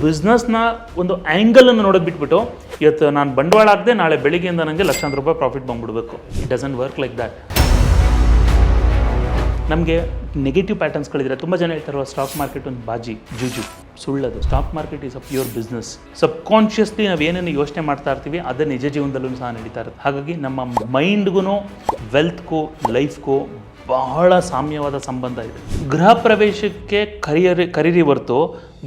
ಬಿಸ್ನೆಸ್ನ ಒಂದು ಆ್ಯಂಗಲನ್ನು ನೋಡೋದು ಬಿಟ್ಬಿಟ್ಟು ಇವತ್ತು ನಾನು ಬಂಡವಾಳ ಹಾಕಿದೆ ನಾಳೆ ಬೆಳಿಗ್ಗೆಯಿಂದ ನನಗೆ ಲಕ್ಷಾಂತರ ರೂಪಾಯಿ ಪ್ರಾಫಿಟ್ ಬಂದ್ಬಿಡ್ಬೇಕು. It doesn't work like that. ನಮಗೆ ನೆಗೆಟಿವ್ ಪ್ಯಾಟರ್ನ್ಸ್ಗಳಿದ್ರೆ ತುಂಬ ಜನ ಹೇಳ್ತಾರೆ ಸ್ಟಾಕ್ ಮಾರ್ಕೆಟ್ ಒಂದು ಬಾಜಿ ಜೂಜು. ಸುಳ್ಳದು. Stock market is a pure business. Subconsciously ನಾವು ಏನೇನು ಯೋಚನೆ ಮಾಡ್ತಾ ಇರ್ತೀವಿ ಅದೇ ನಿಜ ಜೀವನದಲ್ಲೂ ಸಹ ನಡೀತಾ ಇರುತ್ತೆ. ಹಾಗಾಗಿ ನಮ್ಮ ಮೈಂಡ್ಗೂ ವೆಲ್ತ್ಗೂ ಲೈಫ್ಗೂ ಬಹಳ ಸಾಮ್ಯವಾದ ಸಂಬಂಧ ಇದೆ. ಗೃಹ ಪ್ರವೇಶಕ್ಕೆ ಕರೀರಿ ಹೊರತು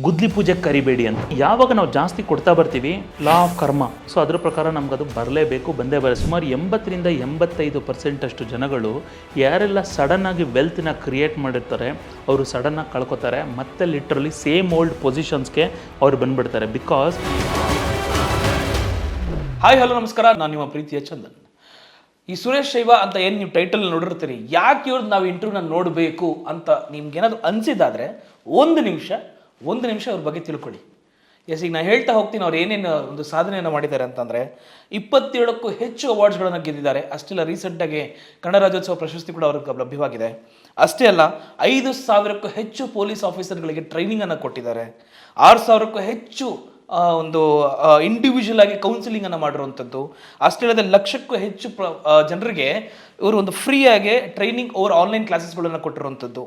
ಗುದ್ಲಿ ಪೂಜೆಗೆ ಕರಿಬೇಡಿ ಅಂತ. ಯಾವಾಗ ನಾವು ಜಾಸ್ತಿ ಕೊಡ್ತಾ ಬರ್ತೀವಿ ಲಾ ಆಫ್ ಕರ್ಮ, ಸೊ ಅದ್ರ ಪ್ರಕಾರ ನಮ್ಗದು ಬರಲೇಬೇಕು, ಬಂದೇ ಬರ. ಸುಮಾರು 80ರಿಂದ 85% ಅಷ್ಟು ಜನಗಳು ಯಾರೆಲ್ಲ ಸಡನ್ನಾಗಿ ವೆಲ್ತ್ನ ಕ್ರಿಯೇಟ್ ಮಾಡಿರ್ತಾರೆ ಅವರು ಸಡನ್ನಾಗಿ ಕಳ್ಕೊತಾರೆ, ಮತ್ತೆ ಲಿಟ್ರಲಿ ಸೇಮ್ ಓಲ್ಡ್ ಪೊಸಿಷನ್ಸ್ಗೆ ಅವ್ರು ಬಂದ್ಬಿಡ್ತಾರೆ. ಬಿಕಾಸ್ ಹಾಯ್ ಹಲೋ ನಮಸ್ಕಾರ, ನಾನು ನಿಮ್ಮ ಪ್ರೀತಿಯ ಚಂದನ್. ಈ ಸುರೇಶ್ ಶೈವ ಅಂತ ಏನು ನೀವು ಟೈಟಲ್ ನೋಡಿರ್ತೀರಿ, ಯಾಕೆ ಇವ್ರದ್ದು ನಾವು ಇಂಟರ್ವ್ಯೂನ ನೋಡಬೇಕು ಅಂತ ನಿಮ್ಗೇನಾದ್ರು ಅನಿಸಿದ್ದಾದರೆ ಒಂದು ನಿಮಿಷ ಅವ್ರ ಬಗ್ಗೆ ತಿಳ್ಕೊಳ್ಳಿ. ಎಸ್, ಈಗ ನಾನು ಹೇಳ್ತಾ ಹೋಗ್ತೀನಿ ಅವ್ರು ಏನೇನು ಒಂದು ಸಾಧನೆಯನ್ನು ಮಾಡಿದ್ದಾರೆ ಅಂತಂದರೆ 27ಕ್ಕೂ ಹೆಚ್ಚು ಅವಾರ್ಡ್ಸ್ಗಳನ್ನು ಗೆದ್ದಿದ್ದಾರೆ. ಅಷ್ಟೆಲ್ಲ ರೀಸೆಂಟಾಗಿ ಕನ್ನಡ ರಾಜ್ಯೋತ್ಸವ ಪ್ರಶಸ್ತಿ ಕೂಡ ಅವ್ರಿಗೆ ಲಭ್ಯವಾಗಿದೆ. ಅಷ್ಟೇ ಅಲ್ಲ, 5,000ಕ್ಕೂ ಹೆಚ್ಚು ಪೊಲೀಸ್ ಆಫೀಸರ್ಗಳಿಗೆ ಟ್ರೈನಿಂಗನ್ನು ಕೊಟ್ಟಿದ್ದಾರೆ. 6,000ಕ್ಕೂ ಹೆಚ್ಚು ಒಂದು ಇಂಡಿವಿಜುವಲ್ ಆಗಿ ಕೌನ್ಸಿಲಿಂಗನ್ನು ಮಾಡಿರುವಂಥದ್ದು. ಅಷ್ಟೇ ಅಲ್ಲದೆ 1,00,000ಕ್ಕೂ ಹೆಚ್ಚು ಜನರಿಗೆ ಇವರು ಒಂದು ಫ್ರೀಯಾಗಿ ಟ್ರೈನಿಂಗ್ ಓವರ್ ಆನ್ಲೈನ್ ಕ್ಲಾಸಸ್ಗಳನ್ನು ಕೊಟ್ಟಿರುವಂಥದ್ದು.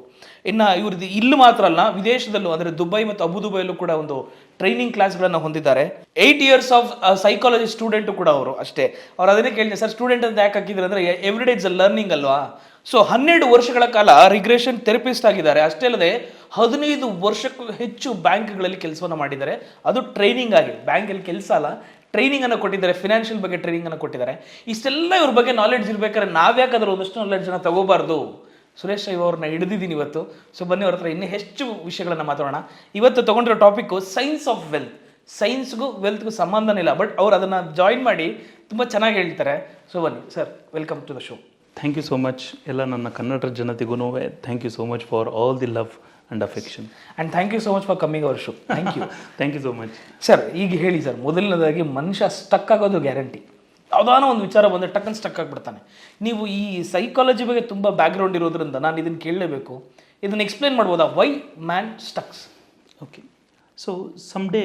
ಇನ್ನು ಇವ್ರದ್ದು ಇಲ್ಲಿ ಮಾತ್ರ ಅಲ್ಲ, ವಿದೇಶದಲ್ಲೂ ಅಂದರೆ ದುಬೈ ಮತ್ತು ಅಬುದುಬೈಯಲ್ಲೂ ಕೂಡ ಒಂದು ಟ್ರೈನಿಂಗ್ ಕ್ಲಾಸ್ಗಳನ್ನು ಹೊಂದಿದ್ದಾರೆ. 8 years ಆಫ್ ಸೈಕಾಲಜಿ ಸ್ಟೂಡೆಂಟು ಕೂಡ ಅವರು. ಅಷ್ಟೇ, ಅವ್ರು ಅದನ್ನೇ ಕೇಳಿದೆ, ಸರ್ ಸ್ಟೂಡೆಂಟ್ ಅಂತ ಯಾಕೆ ಹಾಕಿದ್ರೆ ಅಂದರೆ every day it's a learning ಅಲ್ವಾ. ಸೊ 12 ವರ್ಷಗಳ ಕಾಲ ರಿಗ್ರೆಷನ್ ಥೆರಪಿಸ್ಟ್ ಆಗಿದ್ದಾರೆ. ಅಷ್ಟೇ ಅಲ್ಲದೆ 15 ವರ್ಷಕ್ಕೂ ಹೆಚ್ಚು ಬ್ಯಾಂಕ್ಗಳಲ್ಲಿ ಕೆಲಸವನ್ನು ಮಾಡಿದ್ದಾರೆ, ಅದು ಟ್ರೈನಿಂಗ್ ಆಗಿ. ಬ್ಯಾಂಕಲ್ಲಿ ಕೆಲಸ ಅಲ್ಲ, ಟ್ರೈನಿಂಗನ್ನು ಕೊಟ್ಟಿದ್ದಾರೆ, ಫಿನಾನ್ಷಿಯಲ್ ಬಗ್ಗೆ ಟ್ರೈನಿಂಗನ್ನು ಕೊಟ್ಟಿದ್ದಾರೆ. ಇಷ್ಟೆಲ್ಲ ಇವ್ರ ಬಗ್ಗೆ ನಾಲೆಡ್ಜ್ ಇರ್ಬೇಕಾದ್ರೆ ನಾವ್ಯಾಕಾದ್ರೂ ಒಂದಷ್ಟು ನಾಲೆಡ್ಜನ್ನು ತಗೋಬಾರ್ದು? ಸುರೇಶ್ ಶೈವ ಅವ್ರನ್ನ ಹಿಡಿದಿದ್ದೀನಿ ಇವತ್ತು. ಸೊ ಬನ್ನಿ ಅವ್ರ ಹತ್ರ ಇನ್ನೂ ಹೆಚ್ಚು ವಿಷಯಗಳನ್ನು ಮಾತಾಡೋಣ. ಇವತ್ತು ತೊಗೊಂಡಿರೋ ಟಾಪಿಕ್ಕು ಸೈನ್ಸ್ ಆಫ್ ವೆಲ್ತ್. ಸೈನ್ಸ್ಗೂ ವೆಲ್ತ್ಗೂ ಸಂಬಂಧನೇ ಇಲ್ಲ, ಬಟ್ ಅವ್ರು ಅದನ್ನು ಜಾಯಿನ್ ಮಾಡಿ ತುಂಬ ಚೆನ್ನಾಗಿ ಹೇಳ್ತಾರೆ. ಸೊ ಬನ್ನಿ sir, welcome to the show. Thank you so much. ಎಲ್ಲ ನನ್ನ ಕನ್ನಡ ಜನತೆಗೂ thank you so much for all the love and affection. And thank you so much for coming our show. Thank you. Thank you so much. Sir, ಈಗ ಹೇಳಿ sir, ಮೊದಲನೇದಾಗಿ ಮನುಷ್ಯ stuck ಆಗೋದು guarantee. ಯಾವುದಾನೋ ಒಂದು ವಿಚಾರ ಬಂದರೆ ಟಕ್ಕನ್ ಸ್ಟಕ್ ಆಗಿಬಿಡ್ತಾನೆ. ನೀವು ಈ ಸೈಕಾಲಜಿ ಬಗ್ಗೆ ತುಂಬ ಬ್ಯಾಕ್ಗ್ರೌಂಡ್ ಇರೋದ್ರಿಂದ ನಾನು ಇದನ್ನು ಕೇಳಲೇಬೇಕು. ಇದನ್ನು ಎಕ್ಸ್ಪ್ಲೇನ್ ಮಾಡ್ಬೋದಾ, why man stocks? Okay, so some day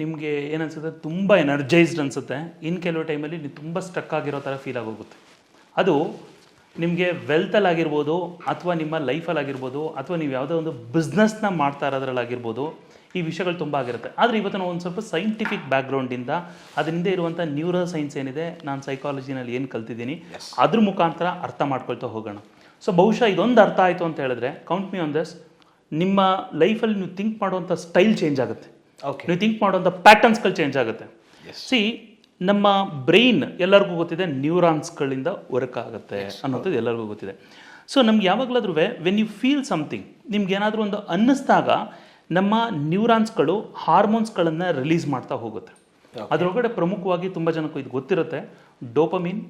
ನಿಮಗೆ ಏನನ್ಸುತ್ತೆ, ತುಂಬ ಎನರ್ಜೈಸ್ಡ್ ಅನಿಸುತ್ತೆ. ಇನ್ನು ಕೆಲವು ಟೈಮಲ್ಲಿ ನೀವು ತುಂಬ ಸ್ಟಕ್ ಆಗಿರೋ ಥರ ಫೀಲ್ ಆಗೋಗುತ್ತೆ. ಅದು ನಿಮಗೆ ವೆಲ್ತಲ್ಲಾಗಿರ್ಬೋದು, ಅಥವಾ ನಿಮ್ಮ ಲೈಫಲ್ಲಾಗಿರ್ಬೋದು, ಅಥವಾ ನೀವು ಯಾವುದೋ ಒಂದು ಬಿಸ್ನೆಸ್ನ ಮಾಡ್ತಾ ಇರೋದ್ರಲ್ಲಾಗಿರ್ಬೋದು, ಈ ವಿಷಯಗಳು ತುಂಬ ಆಗಿರುತ್ತೆ. ಆದರೆ ಇವತ್ತು ನಾವು ಒಂದು ಸ್ವಲ್ಪ ಸೈಂಟಿಫಿಕ್ ಬ್ಯಾಕ್ಗ್ರೌಂಡಿಂದ ಅದರಿಂದ ಇರುವಂಥ ನ್ಯೂರೋ ಸೈನ್ಸ್ ಏನಿದೆ, ನಾನು ಸೈಕಾಲಜಿನಲ್ಲಿ ಏನು ಕಲ್ತಿದ್ದೀನಿ ಅದ್ರ ಮುಖಾಂತರ ಅರ್ಥ ಮಾಡ್ಕೊಳ್ತಾ ಹೋಗೋಣ. ಸೊ ಬಹುಶಃ ಇದೊಂದು ಅರ್ಥ ಆಯಿತು ಅಂತ ಹೇಳಿದ್ರೆ, ಕೌಂಟ್ ಮೀ ಆನ್ ದಿಸ್, ನಿಮ್ಮ ಲೈಫಲ್ಲಿ ನೀವು ಥಿಂಕ್ ಮಾಡುವಂಥ ಸ್ಟೈಲ್ ಚೇಂಜ್ ಆಗುತ್ತೆ. ನೀವು ಥಿಂಕ್ ಮಾಡುವಂಥ ಪ್ಯಾಟರ್ನ್ಸ್ಗಳು ಚೇಂಜ್ ಆಗುತ್ತೆ. ಸಿ, ನಮ್ಮ ಬ್ರೈನ್ ಎಲ್ಲರಿಗೂ ಗೊತ್ತಿದೆ ನ್ಯೂರಾನ್ಸ್ಗಳಿಂದ ವರ್ಕ್ ಆಗುತ್ತೆ ಅನ್ನೋದು ಎಲ್ಲರಿಗೂ ಗೊತ್ತಿದೆ. ಸೊ ನಮ್ಗೆ ಯಾವಾಗಲಾದ್ರೂ ವೆನ್ ಯು ಫೀಲ್ ಸಮಥಿಂಗ್, ನಿಮ್ಗೆ ಏನಾದರೂ ಒಂದು ಅನ್ನಿಸ್ದಾಗ ನಮ್ಮ ನ್ಯೂರಾನ್ಸ್ಗಳು ಹಾರ್ಮೋನ್ಸ್ಗಳನ್ನು ರಿಲೀಸ್ ಮಾಡ್ತಾ ಹೋಗುತ್ತೆ. ಅದರೊಳಗಡೆ ಪ್ರಮುಖವಾಗಿ ತುಂಬ ಜನಕ್ಕೂ ಇದು ಗೊತ್ತಿರುತ್ತೆ, ಡೋಪಮಿನ್,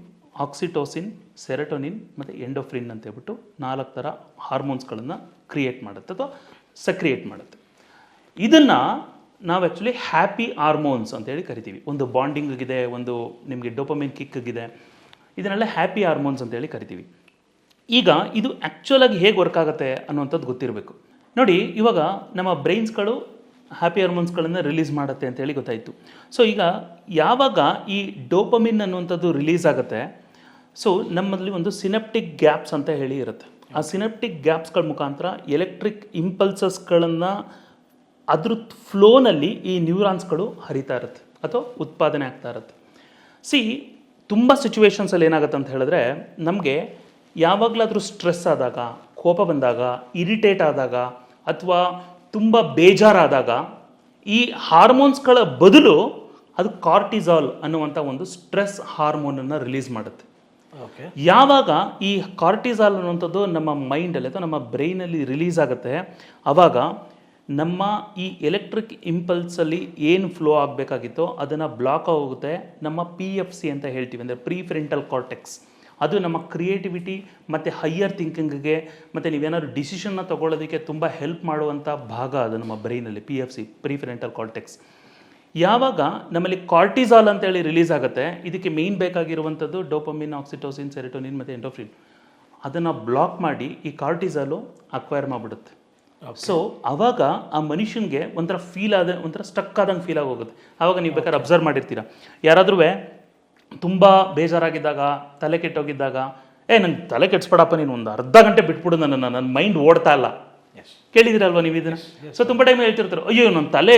ಆಕ್ಸಿಟೋಸಿನ್, ಸೆರೆಟೋನಿನ್ ಮತ್ತು ಎಂಡೋಫ್ರಿನ್ ಅಂತ ಹೇಳ್ಬಿಟ್ಟು 4 ಥರ ಹಾರ್ಮೋನ್ಸ್ಗಳನ್ನು ಕ್ರಿಯೇಟ್ ಮಾಡುತ್ತೆ ಅಥವಾ ಸಕ್ರಿಯೇಟ್ ಮಾಡುತ್ತೆ. ಇದನ್ನು ನಾವು ಆ್ಯಕ್ಚುಲಿ ಹ್ಯಾಪಿ ಹಾರ್ಮೋನ್ಸ್ ಅಂತೇಳಿ ಕರಿತೀವಿ. ಒಂದು ಬಾಂಡಿಂಗಿದೆ, ಒಂದು ನಿಮಗೆ ಡೋಪಮಿನ್ ಕಿಕ್ಗಿದೆ, ಇದನ್ನೆಲ್ಲ ಹ್ಯಾಪಿ ಹಾರ್ಮೋನ್ಸ್ ಅಂತೇಳಿ ಕರಿತೀವಿ. ಈಗ ಇದು ಆ್ಯಕ್ಚುಲಾಗಿ ಹೇಗೆ ವರ್ಕ್ ಆಗುತ್ತೆ ಅನ್ನುವಂಥದ್ದು ಗೊತ್ತಿರಬೇಕು. ನೋಡಿ, ಇವಾಗ ನಮ್ಮ ಬ್ರೈನ್ಸ್ಗಳು ಹ್ಯಾಪಿ ಹಾರ್ಮೋನ್ಸ್ಗಳನ್ನು ರಿಲೀಸ್ ಮಾಡುತ್ತೆ ಅಂತೇಳಿ ಗೊತ್ತಾಯಿತು. ಸೊ ಈಗ ಯಾವಾಗ ಈ ಡೋಪಮಿನ್ ಅನ್ನುವಂಥದ್ದು ರಿಲೀಸ್ ಆಗುತ್ತೆ, ಸೊ ನಮ್ಮಲ್ಲಿ ಒಂದು ಸಿನೆಪ್ಟಿಕ್ ಗ್ಯಾಪ್ಸ್ ಅಂತ ಹೇಳಿ ಇರುತ್ತೆ. ಆ ಸಿನೆಪ್ಟಿಕ್ ಗ್ಯಾಪ್ಸ್ಗಳ ಮುಖಾಂತರ ಎಲೆಕ್ಟ್ರಿಕ್ ಇಂಪಲ್ಸಸ್ಗಳನ್ನು ಅದ್ರ ಫ್ಲೋನಲ್ಲಿ ಈ ನ್ಯೂರಾನ್ಸ್ಗಳು ಹರಿತಾ ಇರುತ್ತೆ ಅಥವಾ ಉತ್ಪಾದನೆ ಆಗ್ತಾ ಇರುತ್ತೆ. ಸಿ, ತುಂಬ ಸಿಚುವೇಶನ್ಸಲ್ಲಿ ಏನಾಗುತ್ತೆ ಅಂತ ಹೇಳಿದ್ರೆ, ನಮಗೆ ಯಾವಾಗಲಾದರೂ ಸ್ಟ್ರೆಸ್ ಆದಾಗ, ಕೋಪ ಬಂದಾಗ, ಇರಿಟೇಟ್ ಆದಾಗ, ಅಥವಾ ತುಂಬ ಬೇಜಾರಾದಾಗ ಈ ಹಾರ್ಮೋನ್ಸ್ಗಳ ಬದಲು ಅದು ಕಾರ್ಟಿಸಾಲ್ ಅನ್ನುವಂಥ ಒಂದು ಸ್ಟ್ರೆಸ್ ಹಾರ್ಮೋನನ್ನು ರಿಲೀಸ್ ಮಾಡುತ್ತೆ. ಯಾವಾಗ ಈ ಕಾರ್ಟಿಸಾಲ್ ಅನ್ನುವಂಥದ್ದು ನಮ್ಮ ಮೈಂಡಲ್ಲಿ ಅಥವಾ ನಮ್ಮ ಬ್ರೈನಲ್ಲಿ ರಿಲೀಸ್ ಆಗುತ್ತೆ, ಆವಾಗ ನಮ್ಮ ಈ ಎಲೆಕ್ಟ್ರಿಕ್ ಇಂಪಲ್ಸಲ್ಲಿ ಏನು ಫ್ಲೋ ಆಗಬೇಕಾಗಿತ್ತೋ ಅದನ್ನು ಬ್ಲಾಕ್ ಆಗೋಗುತ್ತೆ. ನಮ್ಮ PFC ಅಂತ ಹೇಳ್ತೀವಿ, ಅಂದರೆ ಪ್ರೀಫ್ರಂಟಲ್ ಕಾರ್ಟೆಕ್ಸ್. ಅದು ನಮ್ಮ ಕ್ರಿಯೇಟಿವಿಟಿ ಮತ್ತು ಹೈಯರ್ ಥಿಂಕಿಂಗ್ಗೆ ಮತ್ತು ನೀವೇನಾದ್ರು ಡಿಸಿಷನ್ನ ತೊಗೊಳ್ಳೋದಕ್ಕೆ ತುಂಬ ಹೆಲ್ಪ್ ಮಾಡುವಂಥ ಭಾಗ ಅದು ನಮ್ಮ ಬ್ರೈನಲ್ಲಿ, PFC, ಪ್ರೀಫ್ರಂಟಲ್ ಕಾರ್ಟೆಕ್ಸ್. ಯಾವಾಗ ನಮ್ಮಲ್ಲಿ ಕಾರ್ಟಿಸಾಲ್ ಅಂತೇಳಿ ರಿಲೀಸ್ ಆಗುತ್ತೆ, ಇದಕ್ಕೆ ಮೇಯ್ನ್ ಬೇಕಾಗಿರುವಂಥದ್ದು ಡೋಪಮಿನ್, ಆಕ್ಸಿಟೋಸಿನ್, ಸೆರೆಟೋನಿನ್ ಮತ್ತು ಎಂಡೋಫ್ರಿನ್. ಅದನ್ನು ಬ್ಲಾಕ್ ಮಾಡಿ ಈ ಕಾರ್ಟಿಸಾಲು ಅಕ್ವೈರ್ ಮಾಡಿಬಿಡುತ್ತೆ. ಸೊ ಅವಾಗ ಆ ಮನುಷ್ಯನಿಗೆ ಒಂಥರ ಒಂಥರ ಸ್ಟಕ್ ಆದಂಗೆ ಫೀಲ್ ಆಗೋಗುತ್ತೆ. ಆವಾಗ ನೀವು ಬೇಕಾದ್ರೆ ಅಬ್ಸರ್ವ್ ಮಾಡಿರ್ತೀರ, ಯಾರಾದ್ರೂ ತುಂಬ ಬೇಜಾರಾಗಿದ್ದಾಗ, ತಲೆ ಕೆಟ್ಟೋಗಿದ್ದಾಗ, ನಂಗೆ ತಲೆ ಕೆಡ್ಸ್ಬೇಡಪ್ಪ, ನೀನು ಒಂದು ಅರ್ಧ ಗಂಟೆ ಬಿಟ್ಬಿಡು, ನನ್ನ ಮೈಂಡ್ ಓಡ್ತಾ ಇಲ್ಲ, ಕೇಳಿದಿರಲ್ವ ನೀವು ಇದನ್ನು? ಸೊ ತುಂಬ ಟೈಮ್ ಹೇಳ್ತಿರ್ತಾರೆ, ಅಯ್ಯೋ ನನ್ನ ತಲೆ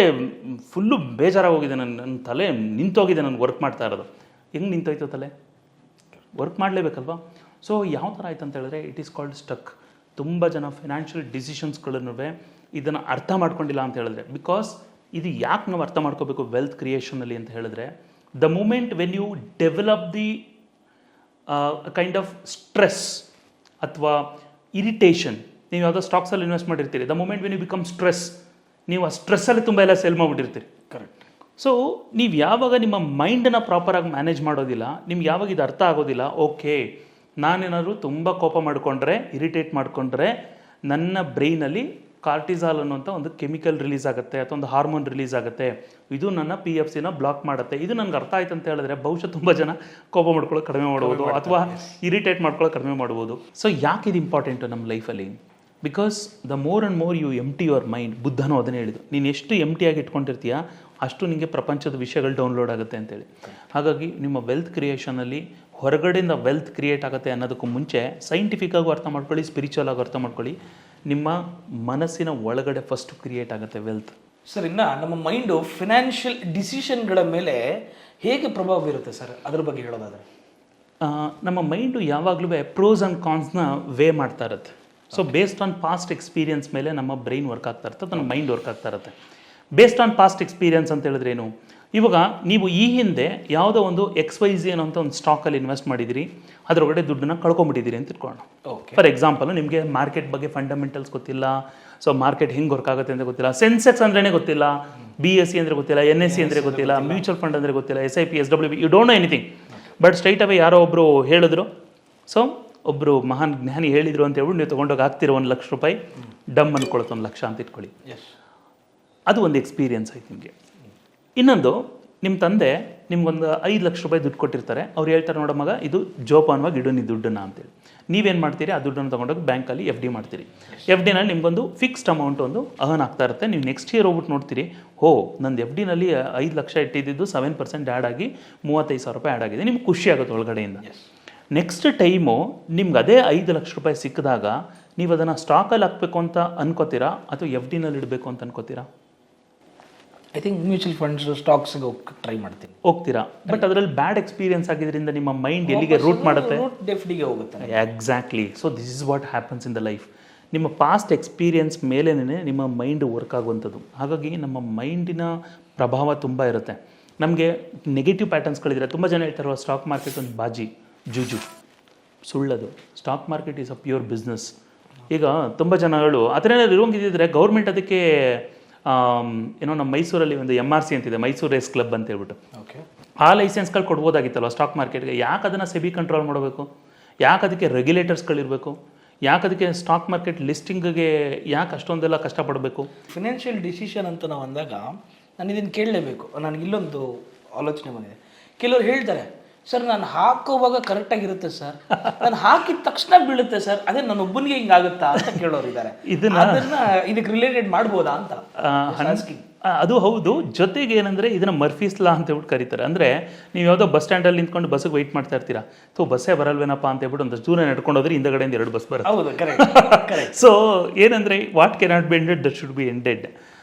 ಫುಲ್ಲು ಬೇಜಾರಾಗೋಗಿದೆ, ನನ್ನ ತಲೆ ನಿಂತೋಗಿದೆ, ನಾನು ವರ್ಕ್ ಮಾಡ್ತಾ ಇರೋದು. ಹೆಂಗೆ ನಿಂತೋಯ್ತು ತಲೆ? ವರ್ಕ್ ಮಾಡಲೇಬೇಕಲ್ವಾ? ಸೊ ಯಾವ ಥರ ಆಯ್ತು ಅಂತ ಹೇಳಿದ್ರೆ, ಇಟ್ ಈಸ್ ಕಾಲ್ಡ್ ಸ್ಟಕ್. ತುಂಬ ಜನ ಫೈನಾನ್ಷಿಯಲ್ ಡಿಸಿಷನ್ಸ್ಗಳನ್ನು ಇದನ್ನು ಅರ್ಥ ಮಾಡ್ಕೊಂಡಿಲ್ಲ ಅಂತ ಹೇಳಿದ್ರೆ, ಬಿಕಾಸ್ ಇದು ಯಾಕೆ ನಾವು ಅರ್ಥ ಮಾಡ್ಕೋಬೇಕು ವೆಲ್ತ್ ಕ್ರಿಯೇಷನಲ್ಲಿ ಅಂತ ಹೇಳಿದ್ರೆ, the moment when you develop the kind of stress ಅಥವಾ ಇರಿಟೇಷನ್, ನೀವು ಯಾವುದೋ ಸ್ಟಾಕ್ಸಲ್ಲಿ ಇನ್ವೆಸ್ಟ್ ಮಾಡಿರ್ತೀರಿ, the moment when you become stress, ನೀವು ಆ ಸ್ಟ್ರೆಸ್ಸಲ್ಲಿ ತುಂಬ ಎಲ್ಲ ಸೇಲ್ ಮಾಡಿಬಿಟ್ಟಿರ್ತೀರಿ. ಕರೆಕ್ಟ್. ಸೊ ನೀವು ಯಾವಾಗ ನಿಮ್ಮ ಮೈಂಡನ್ನು ಪ್ರಾಪರಾಗಿ ಮ್ಯಾನೇಜ್ ಮಾಡೋದಿಲ್ಲ, ನಿಮ್ಗೆ ಯಾವಾಗ ಇದು ಅರ್ಥ ಆಗೋದಿಲ್ಲ, ಓಕೆ ನಾನೇನಾದರೂ ತುಂಬ ಕೋಪ ಮಾಡಿಕೊಂಡ್ರೆ, ಇರಿಟೇಟ್ ಮಾಡಿಕೊಂಡ್ರೆ ನನ್ನ ಬ್ರೈನಲ್ಲಿ ಕಾರ್ಟಿಸಾಲ್ ಅನ್ನುವಂಥ ಒಂದು ಕೆಮಿಕಲ್ ರಿಲೀಸ್ ಆಗುತ್ತೆ ಅಥವಾ ಒಂದು ಹಾರ್ಮೋನ್ ರಿಲೀಸ್ ಆಗುತ್ತೆ, ಇದು ನನ್ನ PFCನ ಬ್ಲಾಕ್ ಮಾಡುತ್ತೆ. ಇದು ನನಗೆ ಅರ್ಥ ಆಯ್ತು ಅಂತ ಹೇಳಿದ್ರೆ ಬಹುಶಃ ತುಂಬ ಜನ ಕೋಪ ಮಾಡ್ಕೊಳ್ಳೋಕೆ ಕಡಿಮೆ ಮಾಡ್ಬೋದು ಅಥವಾ ಇರಿಟೇಟ್ ಮಾಡ್ಕೊಳ್ಳೋಕೆ ಕಡಿಮೆ ಮಾಡ್ಬೋದು. ಸೊ ಯಾಕೆ ಇದು ಇಂಪಾರ್ಟೆಂಟು ನಮ್ಮ ಲೈಫಲ್ಲಿ? Because the more and more you empty your mind, ಬುದ್ಧನೂ ಅದನ್ನೇ ಹೇಳಿದ್ದು, ನೀನು ಎಷ್ಟು ಎಂಟಿಯಾಗಿ ಇಟ್ಕೊಂಡಿರ್ತೀಯ ಅಷ್ಟು ನಿಮಗೆ ಪ್ರಪಂಚದ ವಿಷಯಗಳು ಡೌನ್ಲೋಡ್ ಆಗುತ್ತೆ ಅಂತೇಳಿ. ಹಾಗಾಗಿ ನಿಮ್ಮ ವೆಲ್ತ್ ಕ್ರಿಯೇಷನಲ್ಲಿ ಹೊರಗಡೆಯಿಂದ ವೆಲ್ತ್ ಕ್ರಿಯೇಟ್ ಆಗುತ್ತೆ ಅನ್ನೋದಕ್ಕೂ ಮುಂಚೆ ಸೈಂಟಿಫಿಕ್ಕಾಗೂ ಅರ್ಥ ಮಾಡ್ಕೊಳ್ಳಿ, ಸ್ಪಿರಿಚುವಲ್ ಆಗಿ ಅರ್ಥ ಮಾಡ್ಕೊಳ್ಳಿ, ನಿಮ್ಮ ಮನಸ್ಸಿನ ಒಳಗಡೆ ಫಸ್ಟ್ ಕ್ರಿಯೇಟ್ ಆಗುತ್ತೆ ವೆಲ್ತ್. ಸರ್, ಇನ್ನು ನಮ್ಮ ಮೈಂಡು ಫಿನಾನ್ಷಿಯಲ್ ಡಿಸಿಷನ್ಗಳ ಮೇಲೆ ಹೇಗೆ ಪ್ರಭಾವ ಬೀರುತ್ತೆ ಸರ್, ಅದ್ರ ಬಗ್ಗೆ ಹೇಳೋದಾದರೆ? ನಮ್ಮ ಮೈಂಡು ಯಾವಾಗಲೂ ಪ್ರೋಸ್ ಆ್ಯಂಡ್ ಕಾನ್ಸ್ನ ವೇ ಮಾಡ್ತಾ ಇರುತ್ತೆ. So based on past experience ಮೇಲೆ ನಮ್ಮ ಬ್ರೈನ್ ವರ್ಕ್ ಆಗ್ತಾ ಇರುತ್ತೆ, ನಮ್ಮ ಮೈಂಡ್ ವರ್ಕ್ ಆಗ್ತಾ ಇರುತ್ತೆ. ಬೇಸ್ಡ್ ಆನ್ ಪಾಸ್ಟ್ ಎಕ್ಸ್ಪೀರಿಯನ್ಸ್ ಅಂತ ಹೇಳಿದ್ರೆ ಏನು? ಇವಾಗ ನೀವು ಈ ಹಿಂದೆ ಯಾವುದೋ ಒಂದು XYZ ಅನ್ನೋಂಥ ಒಂದು ಸ್ಟಾಕಲ್ಲಿ ಇನ್ವೆಸ್ಟ್ ಮಾಡಿದಿರಿ, ಅದರೊಳಗಡೆ ದುಡ್ಡನ್ನು ಕಳ್ಕೊಂಬಿಟ್ಟಿದ್ದೀರಿ ಅಂತ ಇಟ್ಕೊಳ್ಳೋಣ. ಫಾರ್ ಎಕ್ಸಾಂಪಲ್, ನಿಮಗೆ ಮಾರ್ಕೆಟ್ ಬಗ್ಗೆ ಫಂಡಮೆಂಟಲ್ಸ್ ಗೊತ್ತಿಲ್ಲ, ಸೊ ಮಾರ್ಕೆಟ್ ಹೆಂಗೆ ವರ್ಕ್ ಆಗುತ್ತೆ ಅಂತ ಗೊತ್ತಿಲ್ಲ, ಸೆನ್ಸೆಕ್ಸ್ ಅಂದ್ರೇ ಗೊತ್ತಿಲ್ಲ, BSE ಅಂದರೆ ಗೊತ್ತಿಲ್ಲ, NSE ಅಂದರೆ ಗೊತ್ತಿಲ್ಲ, ಮ್ಯೂಚುವಲ್ ಫಂಡ್ ಅಂದರೆ ಗೊತ್ತಿಲ್ಲ, SIP, SWP, you don't know anything. But straight away ಯಾರೋ ಒಬ್ಬರು ಹೇಳಿದ್ರು, ಸೊ ಒಬ್ಬರು ಮಹಾನ್ ಜ್ಞಾನಿ ಹೇಳಿದರು ಅಂತ ಹೇಳ್ಬಿಟ್ಟು ನೀವು ತೊಗೊಂಡೋಗಿ ಹಾಕ್ತಿರೋ ₹1,00,000 ಡಮ್ ಅಂದ್ಕೊಳುತ್ತೆ, 1,00,000 ಅಂತ ಇಟ್ಕೊಳ್ಳಿ. ಅದು ಒಂದು ಎಕ್ಸ್ಪೀರಿಯನ್ಸ್ ಆಯ್ತು ನಿಮಗೆ. ಇನ್ನೊಂದು, ನಿಮ್ಮ ತಂದೆ ನಿಮ್ಗೊಂದು ₹5,00,000 ದುಡ್ಡು ಕೊಟ್ಟಿರ್ತಾರೆ, ಅವ್ರು ಹೇಳ್ತಾರೆ, ನೋಡೋ ಮಗ, ಇದು ಜೋಪಾನವಾಗಿ ಇಡು ನೀ ದುಡ್ಡನ್ನು ಅಂತೇಳಿ. ನೀವೇನು ಮಾಡ್ತೀರಿ, ಆ ದುಡ್ಡನ್ನು ತೊಗೊಂಡೋಗಿ ಬ್ಯಾಂಕಲ್ಲಿ FD ಮಾಡ್ತೀರಿ. FDನಲ್ಲಿ ನಿಮ್ಗೊಂದು ಫಿಕ್ಸ್ಡ್ ಅಮೌಂಟ್ ಒಂದು ಅರ್ನ್ ಆಗ್ತಾ ಇರುತ್ತೆ. ನೀವು ನೆಕ್ಸ್ಟ್ ಇಯರ್ ಹೋಗ್ಬಿಟ್ಟು ನೋಡ್ತೀರಿ, ನಂದು FDನಲ್ಲಿ 5,00,000 ಇಟ್ಟಿದ್ದು 7% ಆ್ಯಡ್ ಆಗಿ ₹35,000 ಆ್ಯಡ್ ಆಗಿದೆ. ನಿಮ್ಗೆ ಖುಷಿ ಆಗುತ್ತೆ ಒಳಗಡೆಯಿಂದ. ನೆಕ್ಸ್ಟ್ ಟೈಮು ನಿಮ್ಗೆ ಅದೇ ₹5,00,000 ಸಿಕ್ಕಿದಾಗ ನೀವು ಅದನ್ನು ಸ್ಟಾಕಲ್ಲಿ ಹಾಕಬೇಕು ಅಂತ ಅನ್ಕೋತೀರಾ ಅಥವಾ FDನಲ್ಲಿ ಇಡಬೇಕು ಅಂತ ಅನ್ಕೋತೀರಾ? ಐ ಥಿಂಕ್ ಮ್ಯೂಚುವಲ್ ಫಂಡ್ಸ್, ಸ್ಟಾಕ್ಸ್ಗೆ ಟ್ರೈ ಮಾಡ್ತೀನಿ, ಹೋಗ್ತೀರಾ. ಬಟ್ ಅದರಲ್ಲಿ ಬ್ಯಾಡ್ ಎಕ್ಸ್ಪೀರಿಯನ್ಸ್ ಆಗಿದ್ದರಿಂದ ನಿಮ್ಮ ಮೈಂಡ್ ಎಲ್ಲಿಗೆ ರೂಟ್ ಮಾಡುತ್ತೆ? FDಗೆ ಹೋಗುತ್ತೆ. Exactly. So this is what happens in the life. ನಿಮ್ಮ ಪಾಸ್ಟ್ ಎಕ್ಸ್ಪೀರಿಯನ್ಸ್ ಮೇಲೇ ನಿಮ್ಮ ಮೈಂಡ್ ವರ್ಕ್ ಆಗುವಂಥದ್ದು. ಹಾಗಾಗಿ ನಮ್ಮ ಮೈಂಡಿನ ಪ್ರಭಾವ ತುಂಬ ಇರುತ್ತೆ. ನಮಗೆ ನೆಗೆಟಿವ್ ಪ್ಯಾಟರ್ನ್ಸ್ಗಳಿದ್ರೆ, ತುಂಬ ಜನ ಹೇಳ್ತಾರೋ ಸ್ಟಾಕ್ ಮಾರ್ಕೆಟ್ ಒಂದು ಬಾಜಿ, ಜೂಜು. ಸುಳ್ಳದು. Stock market is a pure business. ಈಗ ತುಂಬ ಜನಗಳು ಆ ಥರ ಏನಾದ್ರು ಇರೋಂಗಿದ್ದರೆ ಗೌರ್ಮೆಂಟ್ ಅದಕ್ಕೆ ಏನೋ ನಮ್ಮ ಮೈಸೂರಲ್ಲಿ ಒಂದು MRC ಅಂತಿದೆ, ಮೈಸೂರು ರೇಸ್ ಕ್ಲಬ್ ಅಂತ ಹೇಳ್ಬಿಟ್ಟು, ಆ ಲೈಸೆನ್ಸ್ಗಳು ಕೊಡ್ಬೋದಾಗಿತ್ತಲ್ವ ಸ್ಟಾಕ್ ಮಾರ್ಕೆಟ್ಗೆ. ಯಾಕೆ ಅದನ್ನು ಸೆಬಿ ಕಂಟ್ರೋಲ್ ಮಾಡಬೇಕು? ಯಾಕೆ ಅದಕ್ಕೆ ರೆಗ್ಯುಲೇಟರ್ಸ್ಗಳಿರಬೇಕು? ಯಾಕೆ ಅದಕ್ಕೆ ಸ್ಟಾಕ್ ಮಾರ್ಕೆಟ್ ಲಿಸ್ಟಿಂಗ್ಗೆ ಯಾಕೆ ಅಷ್ಟೊಂದೆಲ್ಲ ಕಷ್ಟಪಡಬೇಕು? ಫಿನಾನ್ಷಿಯಲ್ ಡಿಸಿಷನ್ ಅಂತ ನಾವು ಅಂದಾಗ ನಾನು ಇದನ್ನು ಕೇಳಲೇಬೇಕು. ನನಗೆ ಇಲ್ಲೊಂದು ಆಲೋಚನೆ ಬಂದಿದೆ. ಕೆಲವರು ಹೇಳ್ತಾರೆ, ಸರ್ ನಾನು ಹಾಕುವಾಗ ಕರೆಕ್ಟಾಗಿರುತ್ತೆ ಸರ್, ನಾನು ಹಾಕಿದ ತಕ್ಷಣ ಬೀಳುತ್ತೆ ಸರ್, ಅದೇ ನನ್ನ ಒಬ್ಬನಿಗೆ ಹಿಂಗಾಗುತ್ತಾ ಅಂತ ಕೇಳೋರು ಇದ್ದಾರೆ. ಅದನ್ನ ಇದಕ್ಕೆ ರಿಲೇಟೆಡ್ ಮಾಡ್ಬೋದಾ ಅಂತ. ಅದು ಹೌದು. ಜೊತೆಗೆ ಏನಂದರೆ ಇದನ್ನು ಮರ್ಫೀಸ್ ಲಾ ಅಂತ ಹೇಳ್ಬಿಟ್ಟು ಕರೀತಾರೆ. ಅಂದರೆ ನೀವು ಯಾವುದೋ ಬಸ್ ಸ್ಟ್ಯಾಂಡಲ್ಲಿ ನಿಂತ್ಕೊಂಡು ಬಸ್ಸಿಗೆ ವೆಯ್ಟ್ ಮಾಡ್ತಾ ಇರ್ತೀರಾ, ಬಸ್ಸೇ ಬರಲ್ವೇನಪ್ಪ ಅಂತ ಹೇಳ್ಬಿಟ್ಟು ಒಂದಷ್ಟು ದೂರ ನಡ್ಕೊಂಡು ಹೋದ್ರೆ ಹಿಂದಗಡೆಯಿಂದ 2 ಬಸ್ ಬರುತ್ತೆ. ಹೌದು, ಕರೆಕ್ಟ್. ಸೊ ಏನಂದರೆ what cannot be ended that should be ended.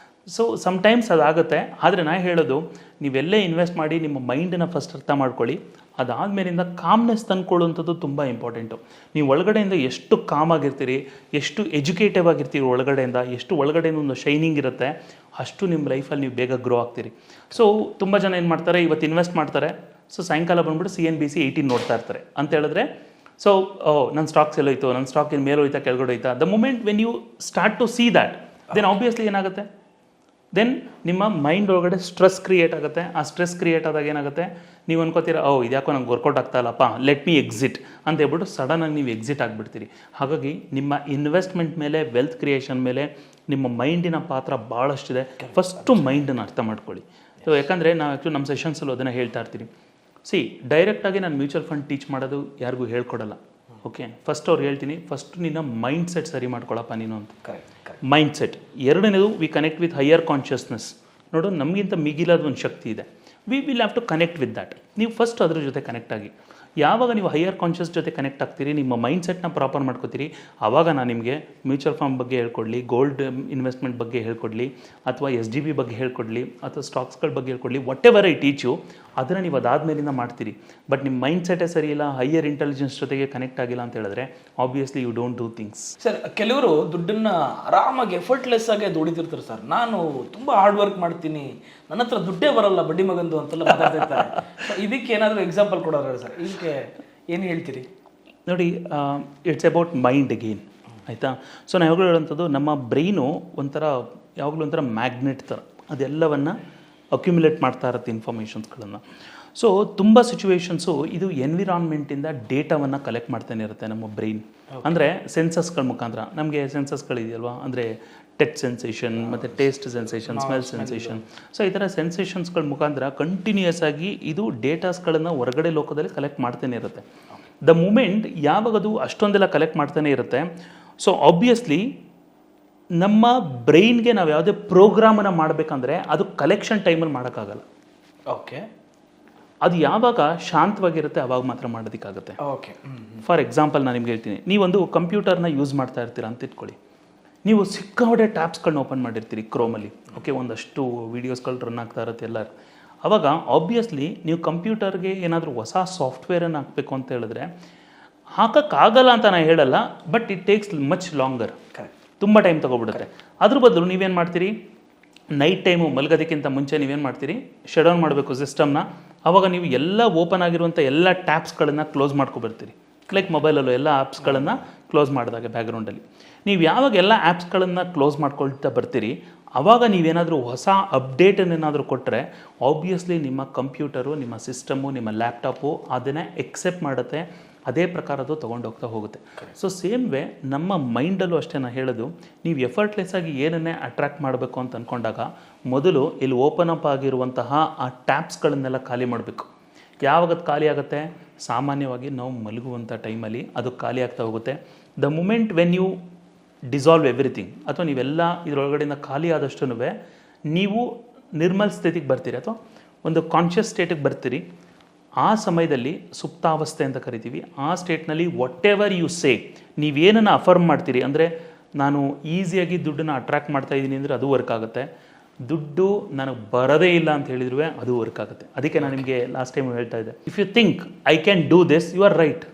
So sometimes ಅದಾಗುತ್ತೆ. ಆದರೆ ನಾ ಹೇಳೋದು, ನೀವೆಲ್ಲೇ ಇನ್ವೆಸ್ಟ್ ಮಾಡಿ ನಿಮ್ಮ ಮೈಂಡನ್ನು ಫಸ್ಟ್ ಅರ್ಥ ಮಾಡ್ಕೊಳ್ಳಿ. ಅದಾದಮೇಲಿಂದ ಕಾಮ್ನೆಸ್ ತಂದ್ಕೊಳ್ಳುವಂಥದ್ದು ತುಂಬ ಇಂಪಾರ್ಟೆಂಟು. ನೀವು ಒಳಗಡೆಯಿಂದ ಎಷ್ಟು ಕಾಮ್ ಆಗಿರ್ತೀರಿ, ಎಷ್ಟು ಎಜುಕೇಟಿವ್ ಆಗಿರ್ತೀರಿ ಒಳಗಡೆಯಿಂದ, ಎಷ್ಟು ಒಳಗಡೆಯಿಂದ ಒಂದು ಶೈನಿಂಗ್ ಇರುತ್ತೆ, ಅಷ್ಟು ನಿಮ್ಮ ಲೈಫಲ್ಲಿ ನೀವು ಬೇಗ ಗ್ರೋ ಆಗ್ತೀರಿ. ಸೊ ತುಂಬ ಜನ ಏನು ಮಾಡ್ತಾರೆ, ಇವತ್ತು ಇನ್ವೆಸ್ಟ್ ಮಾಡ್ತಾರೆ, ಸೊ ಸಾಯಂಕಾಲ ಬಂದ್ಬಿಟ್ಟು CNBC 18 ನೋಡ್ತಾ ಇರ್ತಾರೆ ಅಂತ ಹೇಳಿದ್ರೆ, ಸೊ ನನ್ನ ಸ್ಟಾಕ್ಸ್ ಎಲ್ಲೋಯ್ತು, ನನ್ನ ಸ್ಟಾಕಿನ ಮೇಲೆ ಹೋಯ್ತಾ ಕೆಳಗಡೆ ಹೋಯ್ತಾ. The moment when you start to see that, then obviously ಏನಾಗುತ್ತೆ, ದೆನ್ ನಿಮ್ಮ ಮೈಂಡ್ ಒಳಗಡೆ ಸ್ಟ್ರೆಸ್ ಕ್ರಿಯೇಟ್ ಆಗುತ್ತೆ. ಆ ಸ್ಟ್ರೆಸ್ ಕ್ರಿಯೇಟ್ ಆದಾಗ ಏನಾಗುತ್ತೆ, ನೀವು ಅನ್ಕೋತೀರ, ಇದ್ಯಾಕೋ ನಂಗೆ ವರ್ಕೌಟ್ ಆಗ್ತಾ ಇಲ್ಲಪ್ಪ, ಲೆಟ್ ಮೀ ಎಕ್ಸಿಟ್ ಅಂತ ಹೇಳ್ಬಿಟ್ಟು ಸಡನ್ನಾಗಿ ನೀವು ಎಕ್ಸಿಟ್ ಆಗಿಬಿಡ್ತೀರಿ. ಹಾಗಾಗಿ ನಿಮ್ಮ ಇನ್ವೆಸ್ಟ್ಮೆಂಟ್ ಮೇಲೆ, ವೆಲ್ತ್ ಕ್ರಿಯೇಷನ್ ಮೇಲೆ ನಿಮ್ಮ ಮೈಂಡಿನ ಪಾತ್ರ ಭಾಳಷ್ಟಿದೆ. ಫಸ್ಟು ಮೈಂಡನ್ನು ಅರ್ಥ ಮಾಡ್ಕೊಳ್ಳಿ. ಸೊ ಯಾಕಂದರೆ ನಾವು ಆ್ಯಕ್ಚುಲಿ ನಮ್ಮ ಸೆಷನ್ಸಲ್ಲೂ ಅದನ್ನು ಹೇಳ್ತಾ ಇರ್ತೀವಿ. ಡೈರೆಕ್ಟಾಗಿ ನಾನು ಮ್ಯೂಚುವಲ್ ಫಂಡ್ ಟೀಚ್ ಮಾಡೋದು ಯಾರಿಗೂ ಹೇಳ್ಕೊಡಲ್ಲ. ಓಕೆ ಫಸ್ಟ್ ಅವ್ರು ಹೇಳ್ತೀನಿ, ಫಸ್ಟ್ ನಿನ್ನ ಮೈಂಡ್ ಸೆಟ್ ಸರಿ ಮಾಡ್ಕೊಳಪ್ಪ ನೀನು ಅಂತ. ಕರೆಕ್ಟ್. Mind set. ಎರಡನೇದು we connect with higher consciousness. ನೋಡು, ನಮಗಿಂತ ಮಿಗಿಲಾದ ಒಂದು ಶಕ್ತಿ ಇದೆ, we will have to connect with that. ನೀವು ಫಸ್ಟ್ ಅದ್ರ ಜೊತೆ ಕನೆಕ್ಟ್ ಆಗಿ. ಯಾವಾಗ ನೀವು ಹೈಯರ್ ಕಾನ್ಷಿಯಸ್ ಜೊತೆ ಕನೆಕ್ಟ್ ಆಗ್ತೀರಿ, ನಿಮ್ಮ ಮೈಂಡ್ ಸೆಟ್ನ ಪ್ರಾಪರ್ ಮಾಡ್ಕೋತೀರಿ, ಆವಾಗ ನಾನು ನಿಮಗೆ ಮ್ಯೂಚುವಲ್ ಫಂಡ್ ಬಗ್ಗೆ ಹೇಳ್ಕೊಡ್ಲಿ, ಗೋಲ್ಡ್ ಇನ್ವೆಸ್ಟ್ಮೆಂಟ್ ಬಗ್ಗೆ ಹೇಳ್ಕೊಡ್ಲಿ, ಅಥವಾ SGB ಬಗ್ಗೆ ಹೇಳ್ಕೊಡ್ಲಿ, ಅಥವಾ ಸ್ಟಾಕ್ಸ್ಗಳ ಬಗ್ಗೆ ಹೇಳ್ಕೊಡ್ಲಿ, ವಾಟ್ ಎವರ್ ಐ ಟೀಚು, ಅದನ್ನು ನೀವು ಅದಾದಮೇಲಿಂದ ಮಾಡ್ತೀರಿ. ಬಟ್ ನಿಮ್ಮ ಮೈಂಡ್ ಸೆಟೇ ಸರಿ ಇಲ್ಲ, ಹೈಯರ್ ಇಂಟೆಲಿಜೆನ್ಸ್ ಜೊತೆಗೆ ಕನೆಕ್ಟ್ ಆಗಿಲ್ಲ ಅಂತ ಹೇಳಿದ್ರೆ obviously you don't do things. Sir, ಕೆಲವರು ದುಡ್ಡನ್ನು ಆರಾಮಾಗಿ ಎಫರ್ಟ್ಲೆಸ್ ಆಗಿ ದುಡಿತಿರ್ತಾರೆ ಸರ್. ನಾನು ತುಂಬ ಹಾರ್ಡ್ ವರ್ಕ್ ಮಾಡ್ತೀನಿ, ನನ್ನ ಹತ್ರ ದುಡ್ಡೇ ಬರಲ್ಲ, ಬಡ್ಡಿ ಮಗಂದು ಅಂತೆಲ್ಲ ಮಾತಾಡ್ತಿರ್ತಾರೆ. ಇದಕ್ಕೆ ಏನಾದರೂ ಎಕ್ಸಾಂಪಲ್ ಕೊಡೋರು ಸರ್? ಇದಕ್ಕೆ ಏನು ಹೇಳ್ತೀರಿ? ನೋಡಿ, ಇಟ್ಸ್ ಅಬೌಟ್ ಮೈಂಡ್ ಅಗೇನ್, ಆಯಿತಾ? ಸೊ ನಾನು ಯಾವಾಗಲೂ ಹೇಳೋಂಥದ್ದು, ನಮ್ಮ ಬ್ರೈನು ಯಾವಾಗಲೂ ಒಂಥರ ಮ್ಯಾಗ್ನೆಟ್ ಥರ, ಅದೆಲ್ಲವನ್ನು ಅಕ್ಯುಮುಲೇಟ್ ಮಾಡ್ತಾ ಇರುತ್ತೆ ಇನ್ಫಾರ್ಮೇಷನ್ಸ್ಗಳನ್ನು. ಸೊ ತುಂಬ ಸಿಚುವೇಶನ್ಸು ಇದು ಎನ್ವಿರಾನ್ಮೆಂಟಿಂದ ಡೇಟಾವನ್ನು ಕಲೆಕ್ಟ್ ಮಾಡ್ತಾನೆ ಇರುತ್ತೆ ನಮ್ಮ ಬ್ರೈನ್. ಅಂದರೆ ಸೆನ್ಸಸ್ಗಳ ಮುಖಾಂತರ. ನಮಗೆ ಸೆನ್ಸಸ್ಗಳಿದೆಯಲ್ವಾ, ಅಂದರೆ ಟಚ್ ಸೆನ್ಸೇಷನ್ ಮತ್ತು taste sensation, smell sensation. So ಈ ಥರ ಸೆನ್ಸೇಷನ್ಸ್ಗಳ ಮುಖಾಂತರ ಕಂಟಿನ್ಯೂಯಸ್ ಆಗಿ ಇದು ಡೇಟಾಸ್ಗಳನ್ನು ಹೊರಗಡೆ ಲೋಕದಲ್ಲಿ ಕಲೆಕ್ಟ್ ಮಾಡ್ತಾನೆ ಇರುತ್ತೆ. ದ ಮೂಮೆಂಟ್ ಯಾವಾಗ ಅದು ಅಷ್ಟೊಂದೆಲ್ಲ ಕಲೆಕ್ಟ್ ಮಾಡ್ತಾನೆ ಇರುತ್ತೆ, ಸೊ ಆಬ್ವಿಯಸ್ಲಿ ನಮ್ಮ ಬ್ರೈನ್ಗೆ ನಾವು ಯಾವುದೇ ಪ್ರೋಗ್ರಾಮನ್ನು ಮಾಡಬೇಕಂದ್ರೆ ಅದು ಕಲೆಕ್ಷನ್ ಟೈಮಲ್ಲಿ ಮಾಡೋಕ್ಕಾಗಲ್ಲ. ಓಕೆ. ಅದು ಯಾವಾಗ ಶಾಂತವಾಗಿರುತ್ತೆ ಆವಾಗ ಮಾತ್ರ ಮಾಡೋದಕ್ಕಾಗುತ್ತೆ. ಓಕೆ. ಫಾರ್ ಎಕ್ಸಾಂಪಲ್ ನಾನು ನಿಮ್ಗೆ ಹೇಳ್ತೀನಿ, ನೀವೊಂದು ಕಂಪ್ಯೂಟರ್ನ ಯೂಸ್ ಮಾಡ್ತಾ ಇರ್ತೀರಾ ಅಂತ ಇಟ್ಕೊಳ್ಳಿ. ನೀವು ಸಿಕ್ಕಾಪಟ್ಟೆ ಟ್ಯಾಬ್ಸ್ಗಳನ್ನ ಓಪನ್ ಮಾಡಿರ್ತೀರಿ ಕ್ರೋಮಲ್ಲಿ, ಓಕೆ, ಒಂದಷ್ಟು ವೀಡಿಯೋಸ್ಗಳು ರನ್ ಆಗ್ತಾ ಇರುತ್ತೆ ಎಲ್ಲ. ಆವಾಗ ಆಬ್ವಿಯಸ್ಲಿ ನೀವು ಕಂಪ್ಯೂಟರ್ಗೆ ಏನಾದರೂ ಹೊಸ ಸಾಫ್ಟ್ವೇರನ್ನು ಹಾಕಬೇಕು ಅಂತ ಹೇಳಿದ್ರೆ ಹಾಕೋಕ್ಕಾಗಲ್ಲ ಅಂತ ನಾನು ಹೇಳಲ್ಲ, but it takes much longer, ತುಂಬ ಟೈಮ್ ತೊಗೊಬಿಡುತ್ತೆ. ಅದ್ರ ಬದಲು ನೀವೇನು ಮಾಡ್ತೀರಿ, ನೈಟ್ ಟೈಮು ಮಲಗೋದಕ್ಕಿಂತ ಮುಂಚೆ ನೀವೇನು ಮಾಡ್ತೀರಿ, ಶಟ್ ಡೌನ್ ಮಾಡಬೇಕು ಸಿಸ್ಟಮ್ನ. ಆವಾಗ ನೀವು ಎಲ್ಲ ಓಪನ್ ಆಗಿರುವಂಥ ಎಲ್ಲ ಟ್ಯಾಬ್ಸ್ಗಳನ್ನು ಕ್ಲೋಸ್ ಮಾಡ್ಕೊಬರ್ತೀರಿ. ಲೈಕ್ ಮೊಬೈಲಲ್ಲೂ ಎಲ್ಲ ಆ್ಯಪ್ಸ್ಗಳನ್ನು ಕ್ಲೋಸ್ ಮಾಡಿದಾಗ ಬ್ಯಾಕ್ಗ್ರೌಂಡಲ್ಲಿ ನೀವು ಯಾವಾಗ ಎಲ್ಲ ಆ್ಯಪ್ಸ್ಗಳನ್ನು ಕ್ಲೋಸ್ ಮಾಡ್ಕೊಳ್ತಾ ಬರ್ತೀರಿ, ಆವಾಗ ನೀವೇನಾದರೂ ಹೊಸ ಅಪ್ಡೇಟನ್ನೇನಾದರೂ ಕೊಟ್ಟರೆ ಆಬ್ವಿಯಸ್ಲಿ ನಿಮ್ಮ ಕಂಪ್ಯೂಟರು, ನಿಮ್ಮ ಸಿಸ್ಟಮು, ನಿಮ್ಮ ಲ್ಯಾಪ್ಟಾಪು ಅದನ್ನೇ ಎಕ್ಸೆಪ್ಟ್ ಮಾಡುತ್ತೆ, ಅದೇ ಪ್ರಕಾರ ಅದು ತೊಗೊಂಡೋಗ್ತಾ ಹೋಗುತ್ತೆ. ಸೊ ಸೇಮ್ ವೇ ನಮ್ಮ ಮೈಂಡಲ್ಲೂ ಅಷ್ಟೇ ನಾನು ಹೇಳೋದು, ನೀವು ಎಫರ್ಟ್ಲೆಸ್ ಆಗಿ ಏನನ್ನೇ ಅಟ್ರ್ಯಾಕ್ಟ್ ಮಾಡಬೇಕು ಅಂತ ಅಂದ್ಕೊಂಡಾಗ ಮೊದಲು ಇಲ್ಲಿ ಓಪನ್ ಅಪ್ ಆಗಿರುವಂತಹ ಆ ಟ್ಯಾಬ್ಸ್ಗಳನ್ನೆಲ್ಲ ಖಾಲಿ ಮಾಡಬೇಕು. ಯಾವಾಗ ಅದು ಖಾಲಿ ಆಗುತ್ತೆ, ಸಾಮಾನ್ಯವಾಗಿ ನಾವು ಮಲಗುವಂಥ ಟೈಮಲ್ಲಿ ಅದು ಖಾಲಿ ಆಗ್ತಾ ಹೋಗುತ್ತೆ. The moment when you dissolve everything, ಅಥವಾ ನೀವೆಲ್ಲ ಇದರೊಳಗಡೆಯಿಂದ ಖಾಲಿ ಆದಷ್ಟು ನೀವು ನಿರ್ಮಲ್ ಸ್ಥಿತಿಗೆ ಬರ್ತೀರಿ ಅಥವಾ ಒಂದು ಕಾನ್ಷಿಯಸ್ ಸ್ಟೇಟಿಗೆ ಬರ್ತೀರಿ. ಆ ಸಮಯದಲ್ಲಿ ಸುಪ್ತಾವಸ್ಥೆ ಅಂತ ಕರಿತೀವಿ. ಆ ಸ್ಟೇಟ್ನಲ್ಲಿ ವಾಟ್ ಎವರ್ ಯು ಸೇ, ನೀವೇನನ್ನು ಅಫರ್ಮ್ ಮಾಡ್ತೀರಿ, ಅಂದರೆ ನಾನು ಈಸಿಯಾಗಿ ದುಡ್ಡನ್ನು ಅಟ್ರ್ಯಾಕ್ಟ್ ಮಾಡ್ತಾ ಇದ್ದೀನಿ ಅಂದರೆ ಅದು ವರ್ಕ್ ಆಗುತ್ತೆ. ದುಡ್ಡು ನನಗೆ ಬರೋದೇ ಇಲ್ಲ ಅಂತ ಹೇಳಿದ್ರು ಅದು ವರ್ಕ್ ಆಗುತ್ತೆ. ಅದಕ್ಕೆ ನಾನು ನಿಮಗೆ ಲಾಸ್ಟ್ ಟೈಮ್ ಹೇಳ್ತಾ ಇದ್ದೆ, if you think I can do this, you are right.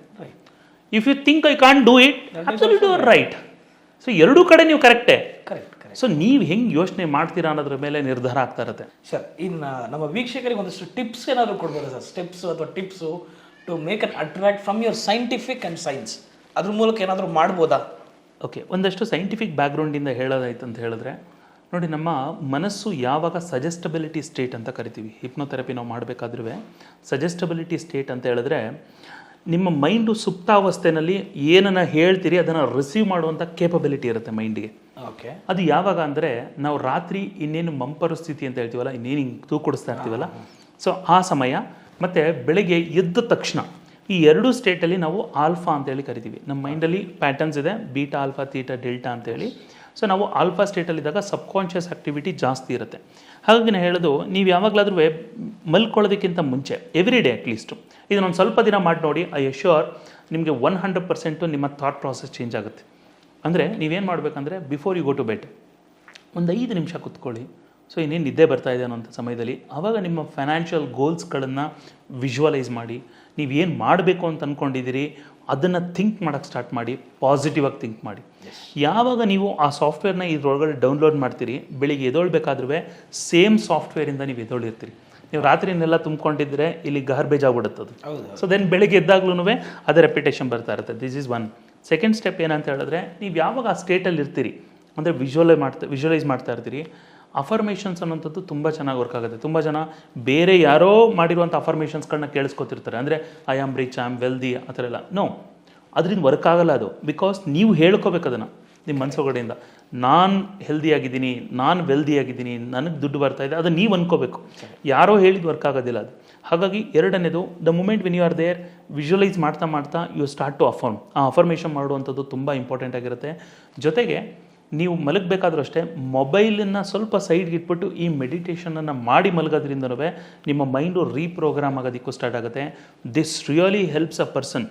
If you think I can't do it, absolutely you are right. So ಎರಡೂ ಕಡೆ ನೀವು ಕರೆಕ್ಟೇ. ಸೊ ನೀವು ಹೆಂಗೆ ಯೋಚನೆ ಮಾಡ್ತೀರಾ ಅನ್ನೋದ್ರ ಮೇಲೆ ನಿರ್ಧಾರ ಆಗ್ತಾ ಇರುತ್ತೆ. ಸರ್, ಇನ್ನು ನಮ್ಮ ವೀಕ್ಷಕರಿಗೆ ಒಂದಷ್ಟು ಟಿಪ್ಸ್ ಏನಾದರೂ ಕೊಡ್ಬೋದಾ ಸರ್? ಸ್ಟೆಪ್ಸ್ ಅಥವಾ tips to make an attract from your scientific and science, ಅದ್ರ ಮೂಲಕ ಏನಾದರೂ ಮಾಡ್ಬೋದಾ? ಓಕೆ, ಒಂದಷ್ಟು ಸೈಂಟಿಫಿಕ್ ಬ್ಯಾಕ್ಗ್ರೌಂಡಿಂದ ಹೇಳೋದಾಯ್ತು ಅಂತ ಹೇಳಿದ್ರೆ, ನೋಡಿ, ನಮ್ಮ ಮನಸ್ಸು ಯಾವಾಗ ಸಜೆಸ್ಟಬಿಲಿಟಿ ಸ್ಟೇಟ್ ಅಂತ ಕರಿತೀವಿ, ಹಿಪ್ನೋಥೆರಪಿ ನಾವು ಮಾಡಬೇಕಾದ್ರೂ ಸಜೆಸ್ಟಬಿಲಿಟಿ ಸ್ಟೇಟ್ ಅಂತ ಹೇಳಿದ್ರೆ, ನಿಮ್ಮ ಮೈಂಡು ಸುಪ್ತಾವಸ್ಥೆಯಲ್ಲಿ ಏನನ್ನು ಹೇಳ್ತೀರಿ ಅದನ್ನು ರಿಸೀವ್ ಮಾಡುವಂಥ ಕೇಪಬಿಲಿಟಿ ಇರುತ್ತೆ ಮೈಂಡಿಗೆ. ಓಕೆ. ಅದು ಯಾವಾಗ ಅಂದರೆ ನಾವು ರಾತ್ರಿ ಇನ್ನೇನು ಮಂಪರು ಸ್ಥಿತಿ ಅಂತ ಹೇಳ್ತೀವಲ್ಲ, ಇನ್ನೇನು ಹಿಂಗೆ ತೂಕುಡಿಸ್ತಾ ಇರ್ತೀವಲ್ಲ, ಸೊ ಆ ಸಮಯ ಮತ್ತು ಬೆಳಗ್ಗೆ ಎದ್ದ ತಕ್ಷಣ ಈ ಎರಡೂ ಸ್ಟೇಟಲ್ಲಿ ನಾವು ಆಲ್ಫಾ ಅಂತೇಳಿ ಕರಿತೀವಿ. ನಮ್ಮ ಮೈಂಡಲ್ಲಿ ಪ್ಯಾಟರ್ನ್ಸ್ ಇದೆ, ಬೀಟಾ, ಆಲ್ಫಾ, ತೀಟಾ, ಡೆಲ್ಟಾ ಅಂತೇಳಿ. ಸೊ ನಾವು ಆಲ್ಫಾ ಸ್ಟೇಟಲ್ಲಿದ್ದಾಗ ಸಬ್ಕಾನ್ಷಿಯಸ್ ಆ್ಯಕ್ಟಿವಿಟಿ ಜಾಸ್ತಿ ಇರುತ್ತೆ. ಹಾಗಾಗಿ ನಾನು ಹೇಳೋದು, ನೀವು ಯಾವಾಗಲಾದ್ರೂ ಮಲ್ಕೊಳ್ಳೋದಕ್ಕಿಂತ ಮುಂಚೆ ಎವ್ರಿ ಡೇ ಅಟ್ಲೀಸ್ಟು ಇದನ್ನೊಂದು ಸ್ವಲ್ಪ ದಿನ ಮಾಡಿ ನೋಡಿ, ಐ ಅಶ್ಯೂರ್ ನಿಮಗೆ 100% ನಿಮ್ಮ ಥಾಟ್ ಪ್ರಾಸೆಸ್ ಚೇಂಜ್ ಆಗುತ್ತೆ. ಅಂದರೆ ನೀವೇನು ಮಾಡಬೇಕಂದ್ರೆ, before you go to bed ಒಂದು 5 ನಿಮಿಷ ಕೂತ್ಕೊಳ್ಳಿ. ಸೊ ಇನ್ನೇನು ನಿದ್ದೆ ಬರ್ತಾ ಇದೆ ಅನ್ನೋಂಥ ಸಮಯದಲ್ಲಿ ಆವಾಗ ನಿಮ್ಮ ಫೈನಾನ್ಷಿಯಲ್ ಗೋಲ್ಸ್ಗಳನ್ನು ವಿಜುವಲೈಸ್ ಮಾಡಿ, ನೀವೇನು ಮಾಡಬೇಕು ಅಂತ ಅಂದ್ಕೊಂಡಿದ್ದೀರಿ ಅದನ್ನು ಥಿಂಕ್ ಮಾಡೋಕ್ಕೆ ಸ್ಟಾರ್ಟ್ ಮಾಡಿ, ಪಾಸಿಟಿವ್ ಆಗಿ ಥಿಂಕ್ ಮಾಡಿ. ಯಾವಾಗ ನೀವು ಆ ಸಾಫ್ಟ್ವೇರ್ನ ಇದ್ರೊಳಗಡೆ ಡೌನ್ಲೋಡ್ ಮಾಡ್ತೀರಿ, ಬೆಳಿಗ್ಗೆ ಎದೊಳ್ಬೇಕಾದ್ರೂ ಸೇಮ್ ಸಾಫ್ಟ್ವೇರಿಂದ ನೀವು ಎದೊಳಿರ್ತೀರಿ. ನೀವು ರಾತ್ರಿನೆಲ್ಲ ತುಂಬ್ಕೊಂಡಿದ್ರೆ ಇಲ್ಲಿ ಗಾರ್ಬೇಜ್ ಆಗ್ಬಿಡುತ್ತದು. ಸೊ ದೆನ್ ಬೆಳಿಗ್ಗೆ ಎದ್ದಾಗ್ಲೂ ಅದೇ ರೆಪಿಟೇಷನ್ ಬರ್ತಾ ಇರುತ್ತೆ. This is one. Second step ಏನಂತ ಹೇಳಿದ್ರೆ, ನೀವು ಯಾವಾಗ ಆ ಸ್ಟೇಟಲ್ಲಿ ಇರ್ತೀರಿ ಅಂದರೆ ವಿಜುವಲೈಸ್ ಮಾಡ್ತಾ ಇರ್ತೀರಿ, ಅಫರ್ಮೇಷನ್ಸ್ ಅನ್ನೋಂಥದ್ದು ತುಂಬ ಚೆನ್ನಾಗಿ ವರ್ಕ್ ಆಗುತ್ತೆ. ತುಂಬ ಜನ ಬೇರೆ ಯಾರೋ ಮಾಡಿರುವಂಥ ಅಫರ್ಮೇಷನ್ಸ್ಗಳನ್ನ ಕೇಳಿಸ್ಕೊತಿರ್ತಾರೆ. ಅಂದರೆ I am rich, I am wealthy ಆ ಥರ ಎಲ್ಲ. ನೋ, ಅದರಿಂದ ವರ್ಕ್ ಆಗಲ್ಲ ಅದು. ಬಿಕಾಸ್ ನೀವು ಹೇಳ್ಕೋಬೇಕು ಅದನ್ನು ನಿಮ್ಮ ಮನಸ್ಸೊಳಗಡೆಯಿಂದ, ನಾನು ಹೆಲ್ದಿ ಆಗಿದ್ದೀನಿ, ನಾನು ವೆಲ್ದಿ ಆಗಿದ್ದೀನಿ, ನನಗೆ ದುಡ್ಡು ಬರ್ತಾ ಇದೆ, ಅದನ್ನು ನೀವು ಅನ್ಕೋಬೇಕು. ಯಾರೋ ಹೇಳಿದ್ದು ವರ್ಕ್ ಆಗೋದಿಲ್ಲ ಅದು. ಹಾಗಾಗಿ ಎರಡನೇದು, the moment when you are there, visualise ಮಾಡ್ತಾ ಮಾಡ್ತಾ ಯು ಸ್ಟಾರ್ಟ್ ಟು ಅಫರ್ಮ್. ಆ ಅಫರ್ಮೇಷನ್ ಮಾಡುವಂಥದ್ದು ತುಂಬ ಇಂಪಾರ್ಟೆಂಟ್ ಆಗಿರುತ್ತೆ. ಜೊತೆಗೆ ನೀವು ಮಲಗಬೇಕಾದ್ರೂ ಅಷ್ಟೇ ಮೊಬೈಲನ್ನು ಸ್ವಲ್ಪ ಸೈಡ್ಗೆ ಇಟ್ಬಿಟ್ಟು ಈ ಮೆಡಿಟೇಷನನ್ನು ಮಾಡಿ ಮಲಗೋದ್ರಿಂದನೂ ನಿಮ್ಮ ಮೈಂಡು ರೀಪ್ರೋಗ್ರಾಮ್ ಆಗೋದಕ್ಕೂ ಸ್ಟಾರ್ಟ್ ಆಗುತ್ತೆ. This really helps a person.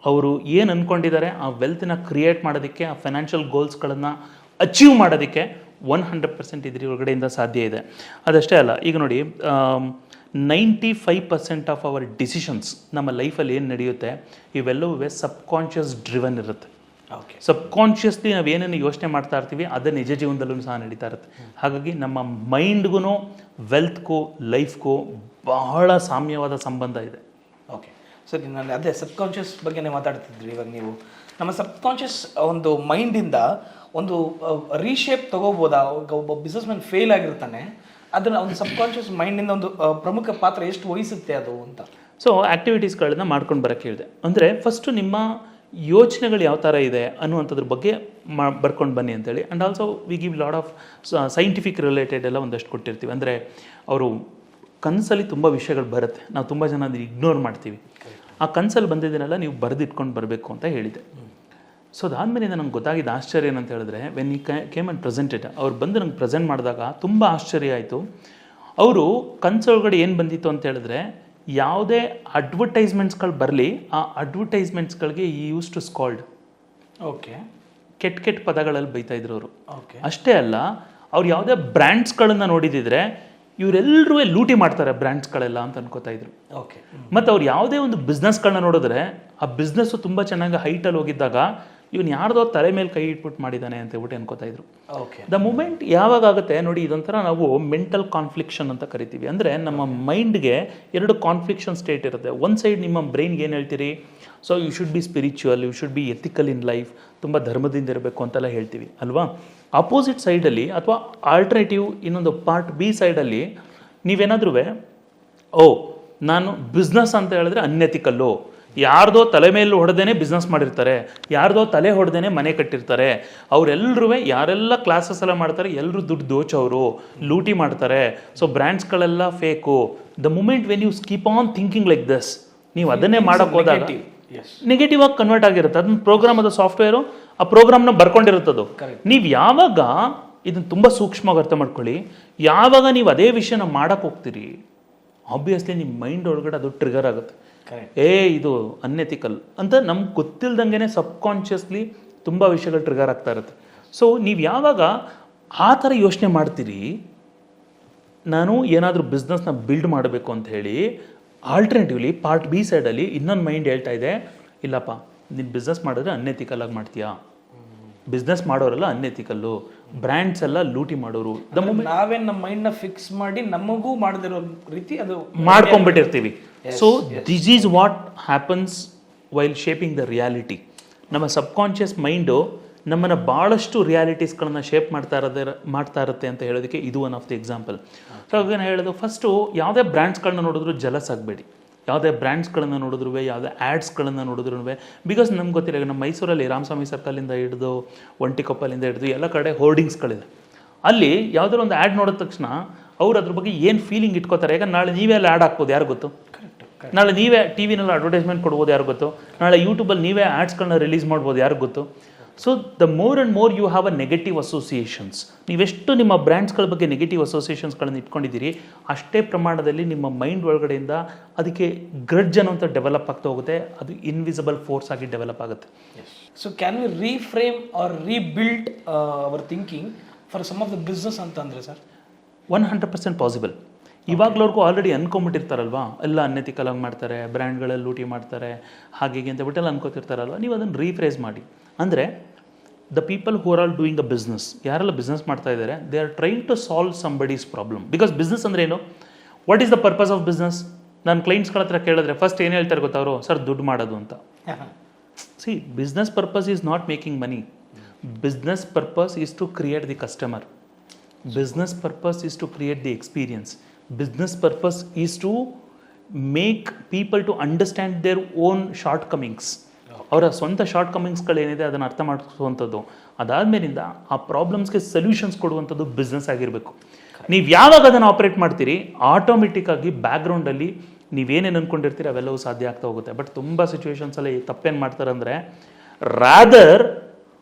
ಅವರು ಏನು ಅಂದ್ಕೊಂಡಿದ್ದಾರೆ ಆ ವೆಲ್ತ್ನ ಕ್ರಿಯೇಟ್ ಮಾಡೋದಕ್ಕೆ, ಆ ಫೈನಾನ್ಷಿಯಲ್ ಗೋಲ್ಸ್ಗಳನ್ನು ಅಚೀವ್ ಮಾಡೋದಕ್ಕೆ 100% ಇದ್ರ ಒಳಗಡೆಯಿಂದ ಸಾಧ್ಯ ಇದೆ. ಅದಷ್ಟೇ ಅಲ್ಲ, ಈಗ ನೋಡಿ 95% ಆಫ್ ಅವರ್ ಡಿಸಿಷನ್ಸ್ ನಮ್ಮ ಲೈಫಲ್ಲಿ ಏನು ನಡೆಯುತ್ತೆ ಇವೆಲ್ಲವೂ ಸಬ್ಕಾನ್ಷಿಯಸ್ ಡ್ರಿವನ್ ಇರುತ್ತೆ. ಓಕೆ. ಸಬ್ಕಾನ್ಷಿಯಸ್ಲಿ ನಾವು ಏನೇನು ಯೋಚನೆ ಮಾಡ್ತಾ ಇರ್ತೀವಿ ಅದು ನಿಜ ಜೀವನದಲ್ಲೂ ಸಹ ನಡೀತಾ ಇರುತ್ತೆ. ಹಾಗಾಗಿ ನಮ್ಮ ಮೈಂಡ್ಗೂ ವೆಲ್ತ್ಗೂ ಲೈಫ್ಗೂ ಬಹಳ ಸಾಮ್ಯವಾದ ಸಂಬಂಧ ಇದೆ. ಓಕೆ ಸರಿ, ನಾನು ಅದೇ ಸಬ್ಕಾನ್ಷಿಯಸ್ ಬಗ್ಗೆನೇ ಮಾತಾಡ್ತಿದ್ರಿ. ಇವಾಗ ನೀವು ನಮ್ಮ ಸಬ್ಕಾನ್ಷಿಯಸ್ ಒಂದು ಮೈಂಡಿಂದ ಒಂದು ರೀಶೇಪ್ ತೊಗೋಬೋದಾ? ಒಬ್ಬ ಬಿಸ್ನೆಸ್ ಮ್ಯಾನ್ ಫೇಲ್ ಆಗಿರ್ತಾನೆ, ಅದನ್ನು ಒಂದು ಸಬ್ಕಾನ್ಷಿಯಸ್ ಮೈಂಡಿಂದ ಒಂದು ಪ್ರಮುಖ ಪಾತ್ರ ಎಷ್ಟು ವಹಿಸುತ್ತೆ ಅದು ಅಂತ. ಸೊ ಆ್ಯಕ್ಟಿವಿಟೀಸ್ಗಳನ್ನ ಮಾಡ್ಕೊಂಡು ಬರೋಕ್ಕೆ ಹೇಳಿದೆ. ಅಂದರೆ ಫಸ್ಟು ನಿಮ್ಮ ಯೋಚನೆಗಳು ಯಾವ ಥರ ಇದೆ ಅನ್ನುವಂಥದ್ರ ಬಗ್ಗೆ ಬರ್ಕೊಂಡು ಬನ್ನಿ ಅಂತೇಳಿ. And also we give lot of scientific related ಎಲ್ಲ ಒಂದಷ್ಟು ಕೊಟ್ಟಿರ್ತೀವಿ. ಅಂದರೆ ಅವರು ಕನಸಲ್ಲಿ ತುಂಬ ವಿಷಯಗಳು ಬರುತ್ತೆ, ನಾವು ತುಂಬ ಜನ ಅದನ್ನು ಇಗ್ನೋರ್ ಮಾಡ್ತೀವಿ. ಆ ಕನಸಲ್ಲಿ ಬಂದಿದ್ದನ್ನೆಲ್ಲ ನೀವು ಬರೆದಿಟ್ಕೊಂಡು ಬರಬೇಕು ಅಂತ ಹೇಳಿದೆ. ಸೊ ಅದಾದಮೇಲೆ ನಂಗೆ ಗೊತ್ತಾಗಿದ್ದ ಆಶ್ಚರ್ಯ ಏನಂತ ಹೇಳಿದ್ರೆ, when he came and presented, ಅವ್ರು ಬಂದು ನಂಗೆ ಪ್ರೆಸೆಂಟ್ ಮಾಡಿದಾಗ ತುಂಬ ಆಶ್ಚರ್ಯ ಆಯಿತು. ಅವರು ಕನಸೊಳಗಡೆ ಏನು ಬಂದಿತ್ತು ಅಂತ ಹೇಳಿದ್ರೆ, ಯಾವುದೇ ಅಡ್ವರ್ಟೈಸ್ಮೆಂಟ್ಸ್ಗಳು ಬರಲಿ ಆ ಅಡ್ವರ್ಟೈಸ್ಮೆಂಟ್ಸ್ಗಳಿಗೆ ಈ ಯೂಸ್ ಟು ಸ್ಕಾಲ್ಡ್. ಓಕೆ. ಕೆಟ್ಟ ಪದಗಳಲ್ಲಿ ಬೈತಾ ಇದ್ರು ಅವರು. ಓಕೆ. ಅಷ್ಟೇ ಅಲ್ಲ, ಅವ್ರು ಯಾವುದೇ ಬ್ರ್ಯಾಂಡ್ಸ್ಗಳನ್ನು ನೋಡಿದಿದ್ರೆ ಇವರೆಲ್ಲರೂ ಲೂಟಿ ಮಾಡ್ತಾರೆ ಬ್ರ್ಯಾಂಡ್ಸ್ಗಳೆಲ್ಲ ಅಂತ ಅನ್ಕೋತಾ ಇದ್ರು. ಓಕೆ. ಮತ್ತು ಅವ್ರು ಯಾವುದೇ ಒಂದು ಬಿಸ್ನೆಸ್ಗಳನ್ನ ನೋಡಿದ್ರೆ ಆ ಬಿಸ್ನೆಸ್ಸು ತುಂಬ ಚೆನ್ನಾಗಿ ಹೈಟಲ್ಲಿ ಹೋಗಿದ್ದಾಗ ಇವನು ಯಾರ್ದೋ ತಲೆ ಮೇಲೆ ಕೈ ಇಟ್ಬಿಟ್ಟು ಮಾಡಿದ್ದಾನೆ ಅಂತ ಹೇಳ್ಬಿಟ್ಟು ಅನ್ಕೋತಾ ಇದ್ರು. ಓಕೆ. ದ ಮೂಮೆಂಟ್ ಯಾವಾಗ ಆಗುತ್ತೆ ನೋಡಿ, ಇದೊಂಥರ ನಾವು ಮೆಂಟಲ್ ಕಾನ್ಫ್ಲಿಕ್ಷನ್ ಅಂತ ಕರಿತೀವಿ. ಅಂದರೆ ನಮ್ಮ ಮೈಂಡ್ಗೆ ಎರಡು ಕಾನ್ಫ್ಲಿಕ್ಷನ್ ಸ್ಟೇಟ್ ಇರುತ್ತೆ. ಒಂದು ಸೈಡ್ ನಿಮ್ಮ ಬ್ರೈನ್ಗೆ ಏನು ಹೇಳ್ತೀರಿ, so you should be spiritual, you should be ethical in life, ತುಂಬ ಧರ್ಮದಿಂದ ಇರಬೇಕು ಅಂತೆಲ್ಲ ಹೇಳ್ತೀವಿ ಅಲ್ವಾ. ಅಪೋಸಿಟ್ ಸೈಡಲ್ಲಿ ಅಥವಾ ಆಲ್ಟರ್ನೇಟಿವ್ ಇನ್ನೊಂದು ಪಾರ್ಟ್ ಬಿ ಸೈಡಲ್ಲಿ ನೀವೇನಾದ್ರೂ ನಾನು ಬಿಸ್ನೆಸ್ ಅಂತ ಹೇಳಿದ್ರೆ ಅನ್ಎಥಿಕಲ್ಲು, ಯಾರ್ದೋ ತಲೆ ಮೇಲೆ ಹೊಡೆದೇನೆ ಬಿಸ್ನೆಸ್ ಮಾಡಿರ್ತಾರೆ, ಯಾರ್ದೋ ತಲೆ ಹೊಡೆದೇನೆ ಮನೆ ಕಟ್ಟಿರ್ತಾರೆ, ಅವರೆಲ್ಲರೂ ಯಾರೆಲ್ಲ ಕ್ಲಾಸಸ್ ಎಲ್ಲ ಮಾಡ್ತಾರೆ ಎಲ್ಲರೂ ದುಡ್ಡು ದೋಚವರು, ಲೂಟಿ ಮಾಡ್ತಾರೆ, ಸೊ ಬ್ರ್ಯಾಂಡ್ಸ್ಗಳೆಲ್ಲ fake. The moment when you keep on thinking like this, ನೀವು ಅದನ್ನೇ ಮಾಡೋಕ್ಕೆ ಹೋದಾಗ ನೆಗೆಟಿವ್ ಆಗಿ ಕನ್ವರ್ಟ್ ಆಗಿರುತ್ತೆ. ಅದನ್ನ ಪ್ರೋಗ್ರಾಮ್, ಅದು ಸಾಫ್ಟ್ವೇರು ಆ ಪ್ರೋಗ್ರಾಮ್ನ ಬರ್ಕೊಂಡಿರುತ್ತದು. ನೀವು ಯಾವಾಗ ಇದನ್ನು ತುಂಬ ಸೂಕ್ಷ್ಮವಾಗಿ ಅರ್ಥ ಮಾಡ್ಕೊಳ್ಳಿ, ಯಾವಾಗ ನೀವು ಅದೇ ವಿಷಯನ ಮಾಡಕ್ಕೆ ಹೋಗ್ತೀರಿ ಆಬ್ವಿಯಸ್ಲಿ ನಿಮ್ಮ ಮೈಂಡ್ ಒಳಗಡೆ ಅದು ಟ್ರಿಗರ್ ಆಗುತ್ತೆ. ಇದು ಅನ್ಎಥಿಕಲ್ ಅಂತ ನಮ್ಗೆ ಗೊತ್ತಿಲ್ದಂಗೆ ಸಬ್ಕಾನ್ಷಿಯಸ್ಲಿ ತುಂಬ ವಿಷಯಗಳು ಟ್ರಿಗರ್ ಆಗ್ತಾ ಇರುತ್ತೆ. ಸೊ ನೀವು ಯಾವಾಗ ಆ ಥರ ಯೋಚನೆ ಮಾಡ್ತೀರಿ, ನಾನು ಏನಾದರೂ ಬಿಸ್ನೆಸ್ನ ಬಿಲ್ಡ್ ಮಾಡಬೇಕು ಅಂತ ಹೇಳಿ, ಆಲ್ಟರ್ನೇಟಿವ್ಲಿ ಪಾರ್ಟ್ ಬಿ ಸೈಡಲ್ಲಿ ಇನ್ನೊಂದು ಮೈಂಡ್ ಹೇಳ್ತಾ ಇದೆ, ಇಲ್ಲಪ್ಪ ನೀನು ಬಿಸ್ನೆಸ್ ಮಾಡಿದ್ರೆ ಅನ್ಎಥಿಕಲ್ ಆಗಿ ಮಾಡ್ತೀಯಾ, ಬಿಸ್ನೆಸ್ ಮಾಡೋರೆಲ್ಲ ಅನ್ಎಥಿಕಲ್ಲು, ಬ್ರ್ಯಾಂಡ್ಸ್ ಎಲ್ಲ ಲೂಟಿ ಮಾಡೋರು. ನಾವೇ ನಮ್ಮ ಮೈಂಡ್ನ ಫಿಕ್ಸ್ ಮಾಡಿ ನಮಗೂ ಮಾಡದಿರೋ ರೀತಿ ಅದು ಮಾಡ್ಕೊಂಡ್ಬಿಟ್ಟಿರ್ತೀವಿ. So this is what happens while shaping the reality. ನಮ್ಮ ಸಬ್ಕಾನ್ಷಿಯಸ್ ಮೈಂಡು ನಮ್ಮನ್ನು ಭಾಳಷ್ಟು ರಿಯಾಲಿಟೀಸ್ಗಳನ್ನ ಶೇಪ್ ಮಾಡ್ತಾ ಇರುತ್ತೆ ಅಂತ ಹೇಳೋದಕ್ಕೆ ಇದು one of the example. So ಅವಾಗ ನಾನು ಹೇಳೋದು, ಫಸ್ಟು ಯಾವುದೇ ಬ್ರ್ಯಾಂಡ್ಸ್ಗಳನ್ನ ನೋಡಿದ್ರು ಜಲಸ್ ಆಗಬೇಡಿ. ಯಾವುದೇ ಬ್ರ್ಯಾಂಡ್ಸ್ಗಳನ್ನು ನೋಡಿದ್ರು, ಯಾವುದೇ ಆ್ಯಡ್ಸ್ಗಳನ್ನು ನೋಡಿದ್ರು, ಬಿಕಾಸ್ ನಮ್ಗೆ ಗೊತ್ತಿಲ್ಲ, ಈಗ ನಮ್ಮ ಮೈಸೂರಲ್ಲಿ ರಾಮಸ್ವಾಮಿ ಸರ್ಕಲಿಂದ ಹಿಡಿದು ಒಂಟಿಕೊಪ್ಪಲಿಂದ ಹಿಡಿದು ಎಲ್ಲ ಕಡೆ ಹೋರ್ಡಿಂಗ್ಸ್ಗಳಿದೆ. ಅಲ್ಲಿ ಯಾವುದಾದ್ರು ಒಂದು ಆ್ಯಡ್ ನೋಡಿದ ತಕ್ಷಣ ಅವ್ರು ಅದ್ರ ಬಗ್ಗೆ ಏನು ಫೀಲಿಂಗ್ ಇಟ್ಕೋತಾರೆ. ಯಾಕಂದ್ರೆ ನಾಳೆ ನೀವೇ ಅಲ್ಲಿ ಆ್ಯಡ್ ಹಾಕ್ಬೋದು, ಯಾರು ಗೊತ್ತು, ನಾಳೆ ನೀವೇ ಟಿ ವಿನಲ್ಲಿ ಅಡ್ವರ್ಟೈಸ್ಮೆಂಟ್ ಕೊಡ್ಬೋದು, ಯಾರು ಗೊತ್ತು, ನಾಳೆ ಯೂಟ್ಯೂಬಲ್ಲಿ ನೀವೇ ಆ್ಯಡ್ಸ್ಗಳನ್ನ ರಿಲೀಸ್ ಮಾಡ್ಬೋದು, ಯಾರು ಗೊತ್ತು. So the more and more you have a negative associations. ನೀವೆಷ್ಟು ನಿಮ್ಮ ಬ್ರ್ಯಾಂಡ್ಸ್ಗಳ ಬಗ್ಗೆ ನೆಗೆಟಿವ್ ಅಸೋಸಿಯೇಷನ್ಸ್ಗಳನ್ನು ಇಟ್ಕೊಂಡಿದ್ದೀರಿ, ಅಷ್ಟೇ ಪ್ರಮಾಣದಲ್ಲಿ ನಿಮ್ಮ ಮೈಂಡ್ ಒಳಗಡೆಯಿಂದ ಅದಕ್ಕೆ ಗ್ರಡ್ಜ್ ಅನ್ನೋಂಥ ಡೆವಲಪ್ ಆಗ್ತಾ ಹೋಗುತ್ತೆ. ಅದು ಇನ್ವಿಸಿಬಲ್ ಫೋರ್ಸ್ ಆಗಿ ಡೆವಲಪ್ ಆಗುತ್ತೆ. So can we reframe or rebuild our thinking for some of the business ಅಂತ ಅಂದರೆ ಸರ್? 100% ಪಾಸಿಬಲ್. ಇವಾಗ್ಲವ್ರಿಗೂ ಆಲ್ರೆಡಿ ಅನ್ಕೊಂಬಿಟ್ಟಿರ್ತಾರಲ್ವಾ, ಎಲ್ಲ ಅನ್ಎಥಿಕಲ್ ಆಗಿ ಮಾಡ್ತಾರೆ, ಬ್ರ್ಯಾಂಡ್ಗಳಲ್ಲಿ ಲೂಟಿ ಮಾಡ್ತಾರೆ, ಹಾಗೆ ಅಂತ ಬಿಟ್ಟೆಲ್ಲ ಅನ್ಕೋತಿರ್ತಾರಲ್ವ. ನೀವು ಅದನ್ನು ರೀಫ್ರೇಸ್ ಮಾಡಿ. ಅಂದರೆ the people who are all doing a business, ಯಾರೆಲ್ಲ ಬಿಸ್ನೆಸ್ ಮಾಡ್ತಾ ಇದ್ದಾರೆ, they are trying to solve somebody's problem. Because business ಅಂದರೆ ಏನು, what is the purpose of business? ನಾನು ಕ್ಲೈಂಟ್ಸ್ಗಳ ಹತ್ರ ಕೇಳಿದ್ರೆ ಫಸ್ಟ್ ಏನು ಹೇಳ್ತಾರೆ ಗೊತ್ತಾ ಅವರು, ಸರ್ ದುಡ್ಡು ಮಾಡೋದು ಅಂತ. See, business purpose is not making money. Business purpose is to create the customer. Business purpose is to create the experience. Business purpose is to make people to understand their own shortcomings. ಅವರ ಸ್ವಂತ ಶಾರ್ಟ್ಕಮಿಂಗ್ಸ್ಗಳೇನಿದೆ ಅದನ್ನು ಅರ್ಥ ಮಾಡಿಸುವಂಥದ್ದು. ಅದಾದಮೇಲಿಂದ ಆ ಪ್ರಾಬ್ಲಮ್ಸ್ಗೆ solutions ಕೊಡುವಂಥದ್ದು business ಆಗಿರಬೇಕು. ನೀವು ಯಾವಾಗ ಅದನ್ನು ಆಪ್ರೇಟ್ ಮಾಡ್ತೀರಿ ಆಟೋಮೆಟಿಕ್ಕಾಗಿ ಬ್ಯಾಕ್ಗ್ರೌಂಡಲ್ಲಿ ನೀವೇನೇನು ಅಂದ್ಕೊಂಡಿರ್ತೀರಿ ಅವೆಲ್ಲವೂ ಸಾಧ್ಯ ಆಗ್ತಾ ಹೋಗುತ್ತೆ. ಬಟ್ ತುಂಬ ಸಿಚುವೇಶನ್ಸಲ್ಲಿ ತಪ್ಪೇನು ಮಾಡ್ತಾರೆ ಅಂದರೆ ರಾದರ್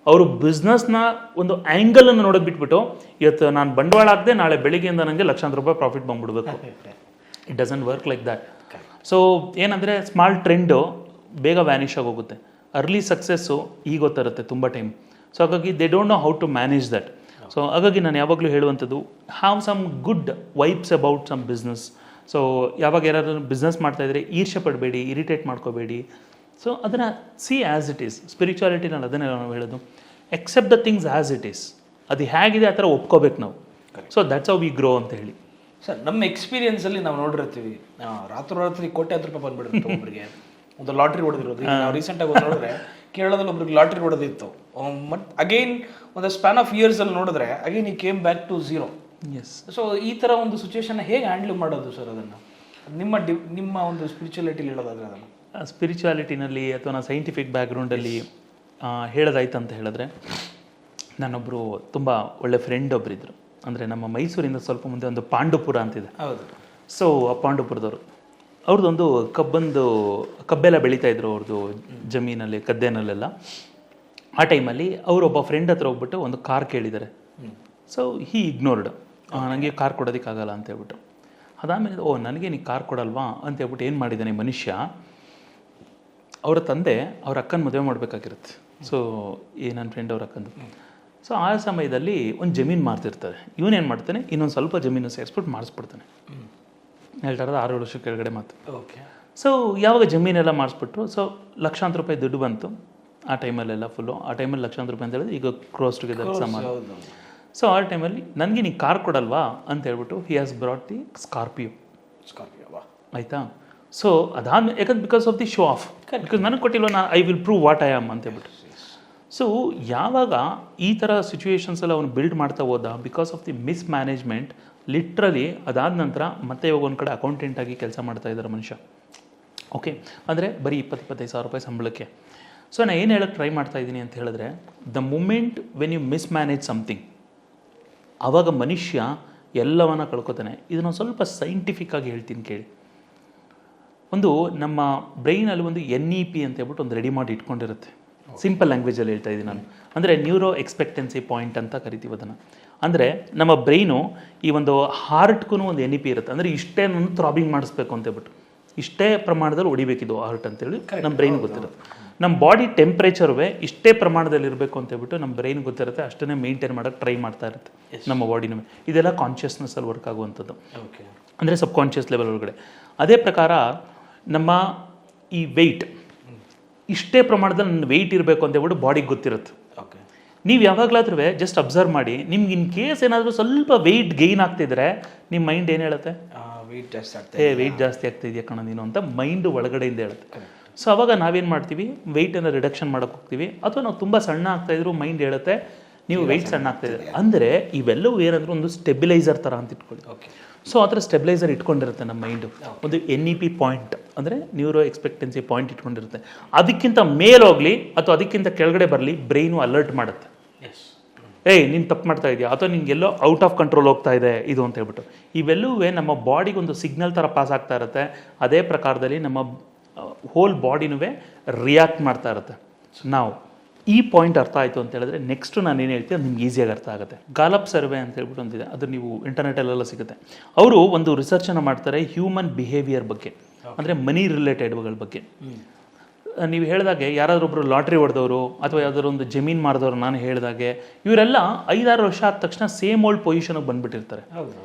ಅವರು ಬಿಸ್ನೆಸ್ನ ಒಂದು ಆ್ಯಂಗಲನ್ನು ನೋಡೋದು ಬಿಟ್ಬಿಟ್ಟು ಇವತ್ತು ನಾನು ಬಂಡವಾಳ ಹಾಕಿದೆ ನಾಳೆ ಬೆಳಿಗ್ಗೆಯಿಂದ ನನಗೆ ಲಕ್ಷಾಂತರ ರೂಪಾಯಿ ಪ್ರಾಫಿಟ್ ಬಂದ್ಬಿಡ್ಬೇಕು. It doesn't work like that. So ಏನಂದರೆ ಸ್ಮಾಲ್ ಟ್ರೆಂಡು ಬೇಗ ವ್ಯಾನಿಷ್ ಆಗೋಗುತ್ತೆ. ಅರ್ಲಿ ಸಕ್ಸಸ್ಸು ಈಗ ಗೊತ್ತಿರುತ್ತೆ ತುಂಬ ಟೈಮ್. ಸೊ ಹಾಗಾಗಿ they don't know how to manage that. So ಹಾಗಾಗಿ ನಾನು ಯಾವಾಗಲೂ ಹೇಳುವಂಥದ್ದು have some good vibes about some business. So ಯಾವಾಗ ಯಾರಾದ್ರೂ ಬಿಸ್ನೆಸ್ ಮಾಡ್ತಾಯಿದ್ರೆ ಈರ್ಷ್ಯ ಪಡಬೇಡಿ, ಇರಿಟೇಟ್ ಮಾಡ್ಕೋಬೇಡಿ. ಸೊ ಅದನ್ನು ಸಿ ಆ್ಯಸ್ ಇಟ್ ಈಸ್. ಸ್ಪಿರಿಚುಯಾಲಿಟಿನಲ್ಲಿ ಅದನ್ನೇ ನಾವು ಹೇಳೋದು, accept the things as it is. ಅದು ಹೇಗಿದೆ ಆ ಥರ ಒಪ್ಕೋಬೇಕು ನಾವು. So that's how we grow ಅಂತ ಹೇಳಿ. ಸರ್, ನಮ್ಮ ಎಕ್ಸ್ಪೀರಿಯನ್ಸಲ್ಲಿ ನಾವು ನೋಡಿರ್ತೀವಿ, ರಾತ್ರಿ ಕೋಟ್ಯಾಂತರ ರೂಪಾಯಿ ಬಂದ್ಬಿಡುತ್ತೆ ಒಬ್ಬರಿಗೆ. ಒಂದು ಲಾಟ್ರಿ ಹೊಡೆದಿರೋದು. ನಾವು ರೀಸೆಂಟಾಗಿ ನೋಡಿದ್ರೆ ಕೇರಳದಲ್ಲಿ ಒಬ್ರಿಗೆ ಲಾಟ್ರಿ ಹೊಡೆದಿತ್ತು. ಬಟ್ ಅಗೈನ್ ಒಂದು ಸ್ಪ್ಯಾನ್ ಆಫ್ ಇಯರ್ಸಲ್ಲಿ ನೋಡಿದ್ರೆ ಅಗೈನ್ ಈ came back to zero. Yes. So ಈ ಥರ ಒಂದು ಸಿಚುವೇಶನ್ನ ಹೇಗೆ ಹ್ಯಾಂಡಲ್ ಮಾಡೋದು ಸರ್? ಅದನ್ನು ನಿಮ್ಮ ಒಂದು ಸ್ಪಿರಿಚುಯಾಲಿಟಿಲಿ ಹೇಳೋದಾದ್ರೆ ಅದನ್ನು ಸ್ಪಿರಿಚುಯಾಲಿಟಿನಲ್ಲಿ ಅಥವಾ ನಾನು ಸೈಂಟಿಫಿಕ್ ಬ್ಯಾಕ್ಗ್ರೌಂಡಲ್ಲಿ ಹೇಳೋದಾಯ್ತು ಅಂತ ಹೇಳಿದ್ರೆ, ನಾನೊಬ್ಬರು ತುಂಬ ಒಳ್ಳೆ ಫ್ರೆಂಡ್ ಒಬ್ಬರಿದ್ದರು. ಅಂದರೆ ನಮ್ಮ ಮೈಸೂರಿಂದ ಸ್ವಲ್ಪ ಮುಂದೆ ಒಂದು ಪಾಂಡುಪುರ ಅಂತಿದೆ. ಹೌದು. ಸೊ ಆ ಪಾಂಡುಪುರದವರು ಅವ್ರದ್ದೊಂದು ಕಬ್ಬೆಲ್ಲ ಬೆಳೀತಾಯಿದ್ರು ಅವ್ರದ್ದು ಜಮೀನಲ್ಲಿ, ಗದ್ದೆನಲ್ಲೆಲ್ಲ. ಆ ಟೈಮಲ್ಲಿ ಅವರೊಬ್ಬ ಫ್ರೆಂಡ್ ಹತ್ರ ಹೋಗ್ಬಿಟ್ಟು ಒಂದು ಕಾರ್ ಕೇಳಿದ್ದಾರೆ. So he ignored. ನನಗೆ ಕಾರ್ ಕೊಡೋದಕ್ಕಾಗಲ್ಲ ಅಂತ ಹೇಳ್ಬಿಟ್ಟು. ಅದಾದಮೇಲೆ ನನಗೆ ನೀ ಕಾರ್ ಕೊಡಲ್ವಾ ಅಂತ ಹೇಳ್ಬಿಟ್ಟು ಏನು ಮಾಡಿದ್ದಾನೆ ಮನುಷ್ಯ, ಅವರ ತಂದೆ ಅವ್ರ ಅಕ್ಕನ ಮದುವೆ ಮಾಡಬೇಕಾಗಿರುತ್ತೆ. ಸೊ ನನ್ನ ಫ್ರೆಂಡ್ ಅವ್ರ ಅಕ್ಕಂದು. ಸೊ ಆ ಸಮಯದಲ್ಲಿ ಒಂದು ಜಮೀನು ಮಾರ್ತಿರ್ತಾರೆ. ಇವನೇನು ಮಾಡ್ತಾನೆ, ಇನ್ನೊಂದು ಸ್ವಲ್ಪ ಜಮೀನು ಸೇರಿಸ್ಬಿಟ್ಟು ಮಾಡಿಸ್ಬಿಡ್ತಾನೆ. ಹೇಳ್ತಾರದ 6-7 ವರ್ಷ ಕೆಳಗಡೆ ಮಾತು. ಓಕೆ. ಸೊ ಯಾವಾಗ ಜಮೀನೆಲ್ಲ ಮಾಡಿಸ್ಬಿಟ್ರು, ಸೊ ಲಕ್ಷಾಂತರ ರೂಪಾಯಿ ದುಡ್ಡು ಬಂತು ಆ ಟೈಮಲ್ಲೆಲ್ಲ ಫುಲ್ಲು. ಆ ಟೈಮಲ್ಲಿ ಲಕ್ಷಾಂತರ ರೂಪಾಯಿ ಅಂತ ಹೇಳಿದ್ರೆ ಈಗ ಕ್ರೋಸ್ ಟುಗೆದರ್ ಸಮಾನ. ಸೊ ಆ ಟೈಮಲ್ಲಿ ನನಗೆ ನೀನು ಕಾರ್ ಕೊಡಲ್ವಾ ಅಂತ ಹೇಳ್ಬಿಟ್ಟು he has brought the Scorpio. ಆಯಿತಾ? ಸೊ ಅದಾದ್ಮೇಲೆ ಯಾಕಂದ್ರೆ because of the show of, because ನನಗೆ ಕೊಟ್ಟಿಲ್ವ, ನಾನು I will prove what I am ಅಂತ ಹೇಳ್ಬಿಟ್ಟು. ಸೊ ಯಾವಾಗ ಈ ಥರ ಸಿಚುವೇಶನ್ಸಲ್ಲಿ ಅವನು ಬಿಲ್ಡ್ ಮಾಡ್ತಾ ಹೋದ, because of the miss management, literally ಅದಾದ ನಂತರ ಮತ್ತೆ ಇವಾಗ ಒಂದು ಕಡೆ ಅಕೌಂಟೆಂಟಾಗಿ ಕೆಲಸ ಮಾಡ್ತಾ ಇದ್ದಾರೆ ಮನುಷ್ಯ. ಓಕೆ, ಅಂದರೆ ಬರೀ 20-25 ಸಾವಿರ ರೂಪಾಯಿ ಸಂಬಳಕ್ಕೆ. ಸೊ ನಾನು ಏನು ಹೇಳೋಕ್ಕೆ ಟ್ರೈ ಮಾಡ್ತಾ ಇದ್ದೀನಿ ಅಂತ ಹೇಳಿದ್ರೆ, the moment when you mismanage something, ಆವಾಗ ಮನುಷ್ಯ ಎಲ್ಲವನ್ನ ಕಳ್ಕೊತಾನೆ. ಇದನ್ನು ಸ್ವಲ್ಪ ಸೈಂಟಿಫಿಕ್ಕಾಗಿ ಹೇಳ್ತೀನಿ ಕೇಳಿ. ಒಂದು ನಮ್ಮ ಬ್ರೈನಲ್ಲಿ ಒಂದು NEP ಅಂತ ಹೇಳ್ಬಿಟ್ಟು ಒಂದು ರೆಡಿ ಮಾಡಿ ಇಟ್ಕೊಂಡಿರುತ್ತೆ. ಸಿಂಪಲ್ ಲ್ಯಾಂಗ್ವೇಜಲ್ಲಿ ಹೇಳ್ತಾ ಇದ್ದೀನಿ ನಾನು. ಅಂದರೆ ನ್ಯೂರೋ ಎಕ್ಸ್ಪೆಕ್ಟೆನ್ಸಿ ಪಾಯಿಂಟ್ ಅಂತ ಕರಿತೀವಿ ಅದನ್ನು. ಅಂದರೆ ನಮ್ಮ ಬ್ರೈನು ಈ ಒಂದು ಹಾರ್ಟ್ಗೂ ಒಂದು NEP ಇರುತ್ತೆ. ಅಂದರೆ ಇಷ್ಟೇ ನಾನು ಥ್ರಾಬಿಂಗ್ ಮಾಡಿಸ್ಬೇಕು ಅಂತ ಹೇಳ್ಬಿಟ್ಟು, ಇಷ್ಟೇ ಪ್ರಮಾಣದಲ್ಲಿ ಹೊಡಿಬೇಕಿದು ಹಾರ್ಟ್ ಅಂತೇಳಿ ನಮ್ಮ ಬ್ರೈನ್ ಗೊತ್ತಿರುತ್ತೆ. ನಮ್ಮ ಬಾಡಿ ಟೆಂಪ್ರೇಚರ್ವೇ ಇಷ್ಟೇ ಪ್ರಮಾಣದಲ್ಲಿ ಇರಬೇಕು ಅಂತ ಹೇಳ್ಬಿಟ್ಟು ನಮ್ಮ ಬ್ರೈನ್ ಗೊತ್ತಿರುತ್ತೆ. ಅಷ್ಟನ್ನೇ ಮೇಂಟೈನ್ ಮಾಡೋಕ್ಕೆ ಟ್ರೈ ಮಾಡ್ತಾ ಇರುತ್ತೆ ನಮ್ಮ ಬಾಡಿನೂ. ಇದೆಲ್ಲ ಕಾನ್ಷಿಯಸ್ನೆಸ್ಸಲ್ಲಿ ವರ್ಕ್ ಆಗುವಂಥದ್ದು. ಅಂದರೆ ಸಬ್ ಕಾನ್ಷಿಯಸ್ ಲೆವೆಲ್ ಒಳಗಡೆ. ಅದೇ ಪ್ರಕಾರ ನಮ್ಮ ಈ ವೆಯ್ಟ್ ಇಷ್ಟೇ ಪ್ರಮಾಣದಲ್ಲಿ ನನ್ನ ವೆಯ್ಟ್ ಇರಬೇಕು ಅಂತ ಹೇಳ್ಬಿಟ್ಟು ಬಾಡಿಗೆ ಗೊತ್ತಿರುತ್ತೆ. ನೀವು ಯಾವಾಗಲಾದ್ರೂ ಜಸ್ಟ್ ಅಬ್ಸರ್ವ್ ಮಾಡಿ, ನಿಮ್ಗೆ ಇನ್ ಕೇಸ್ ಏನಾದರೂ ಸ್ವಲ್ಪ ವೆಯ್ಟ್ ಗೈನ್ ಆಗ್ತಿದ್ರೆ ನಿಮ್ಮ ಮೈಂಡ್ ಏನು ಹೇಳುತ್ತೆ, ವೆಯ್ಟ್ ಜಾಸ್ತಿ ಆಗ್ತಿದೆಯಾ ಕಣ ನೀನು ಅಂತ ಮೈಂಡ್ ಒಳಗಡೆಯಿಂದ ಹೇಳುತ್ತೆ. ಸೊ ಅವಾಗ ನಾವೇನು ಮಾಡ್ತೀವಿ, ವೆಯ್ಟನ್ನು ರಿಡಕ್ಷನ್ ಮಾಡೋಕ್ಕೆ ಹೋಗ್ತೀವಿ. ಅಥವಾ ನಾವು ತುಂಬ ಸಣ್ಣ ಆಗ್ತಾಯಿದ್ರು ಮೈಂಡ್ ಹೇಳುತ್ತೆ ನೀವು ವೆಯ್ಟ್ ಸಣ್ಣ ಆಗ್ತಾಯಿದ್ರೆ. ಅಂದರೆ ಇವೆಲ್ಲವೂ ಏನಂದ್ರೆ ಒಂದು ಸ್ಟೆಬಿಲೈಸರ್ ಥರ ಅಂತ ಇಟ್ಕೊಳ್ಳಿ. ಸೊ ಆ ಥರ ಸ್ಟೆಬಿಲೈಸರ್ ಇಟ್ಕೊಂಡಿರುತ್ತೆ ನಮ್ಮ ಮೈಂಡು. ಒಂದು NEP ಪಾಯಿಂಟ್ ಅಂದರೆ ನ್ಯೂರೋ ಎಕ್ಸ್ಪೆಕ್ಟೆನ್ಸಿ ಪಾಯಿಂಟ್ ಇಟ್ಕೊಂಡಿರುತ್ತೆ. ಅದಕ್ಕಿಂತ ಮೇಲೋಗಲಿ ಅಥವಾ ಅದಕ್ಕಿಂತ ಕೆಳಗಡೆ ಬರಲಿ ಬ್ರೈನು ಅಲರ್ಟ್ ಮಾಡುತ್ತೆ. ಏಯ್ ನೀನು ತಪ್ಪು ಮಾಡ್ತಾ ಇದೆಯಾ, ಅಥವಾ ನಿನಗೆಲ್ಲೋ ಔಟ್ ಆಫ್ ಕಂಟ್ರೋಲ್ ಹೋಗ್ತಾ ಇದೆ ಇದು ಅಂತ ಹೇಳ್ಬಿಟ್ಟು. ಇವೆಲ್ಲವೂ ನಮ್ಮ ಬಾಡಿಗೆ ಒಂದು ಸಿಗ್ನಲ್ ಥರ ಪಾಸ್ ಆಗ್ತಾ ಇರುತ್ತೆ. ಅದೇ ಪ್ರಕಾರದಲ್ಲಿ ನಮ್ಮ ಹೋಲ್ ಬಾಡಿನೂ ರಿಯಾಕ್ಟ್ ಮಾಡ್ತಾ ಇರುತ್ತೆ. ನಾವು ಈ ಪಾಯಿಂಟ್ ಅರ್ಥ ಆಯಿತು ಅಂತ ಹೇಳಿದ್ರೆ ನೆಕ್ಸ್ಟು ನಾನು ಏನು ಹೇಳ್ತೀನಿ ಅದು ನಿಮ್ಗೆ ಈಸಿಯಾಗಿ ಅರ್ಥ ಆಗುತ್ತೆ. ಗಾಲಪ್ ಸರ್ವೆ ಅಂತ ಹೇಳ್ಬಿಟ್ಟು ಒಂದಿದೆ, ಅದು ನೀವು ಇಂಟರ್ನೆಟಲ್ಲೆಲ್ಲ ಸಿಗುತ್ತೆ. ಅವರು ಒಂದು ರಿಸರ್ಚನ್ನು ಮಾಡ್ತಾರೆ ಹ್ಯೂಮನ್ ಬಿಹೇವಿಯರ್ ಬಗ್ಗೆ, ಅಂದರೆ ಮನಿ ರಿಲೇಟೆಡ್ಗಳ ಬಗ್ಗೆ. ನೀವು ಹೇಳಿದಾಗೆ ಯಾರಾದ್ರೊಬ್ಬರು ಲಾಟ್ರಿ ಹೊಡೆದವರು ಅಥವಾ ಯಾವ್ದಾದ್ರು ಒಂದು ಜಮೀನು ಮಾರಿದವರು, ನಾನು ಹೇಳಿದಾಗೆ ಇವರೆಲ್ಲ 5-6 ವರ್ಷ ಆದ ತಕ್ಷಣ ಸೇಮ್ ಓಲ್ಡ್ ಪೊಸಿಷನ್ಗೆ ಬಂದುಬಿಟ್ಟಿರ್ತಾರೆ.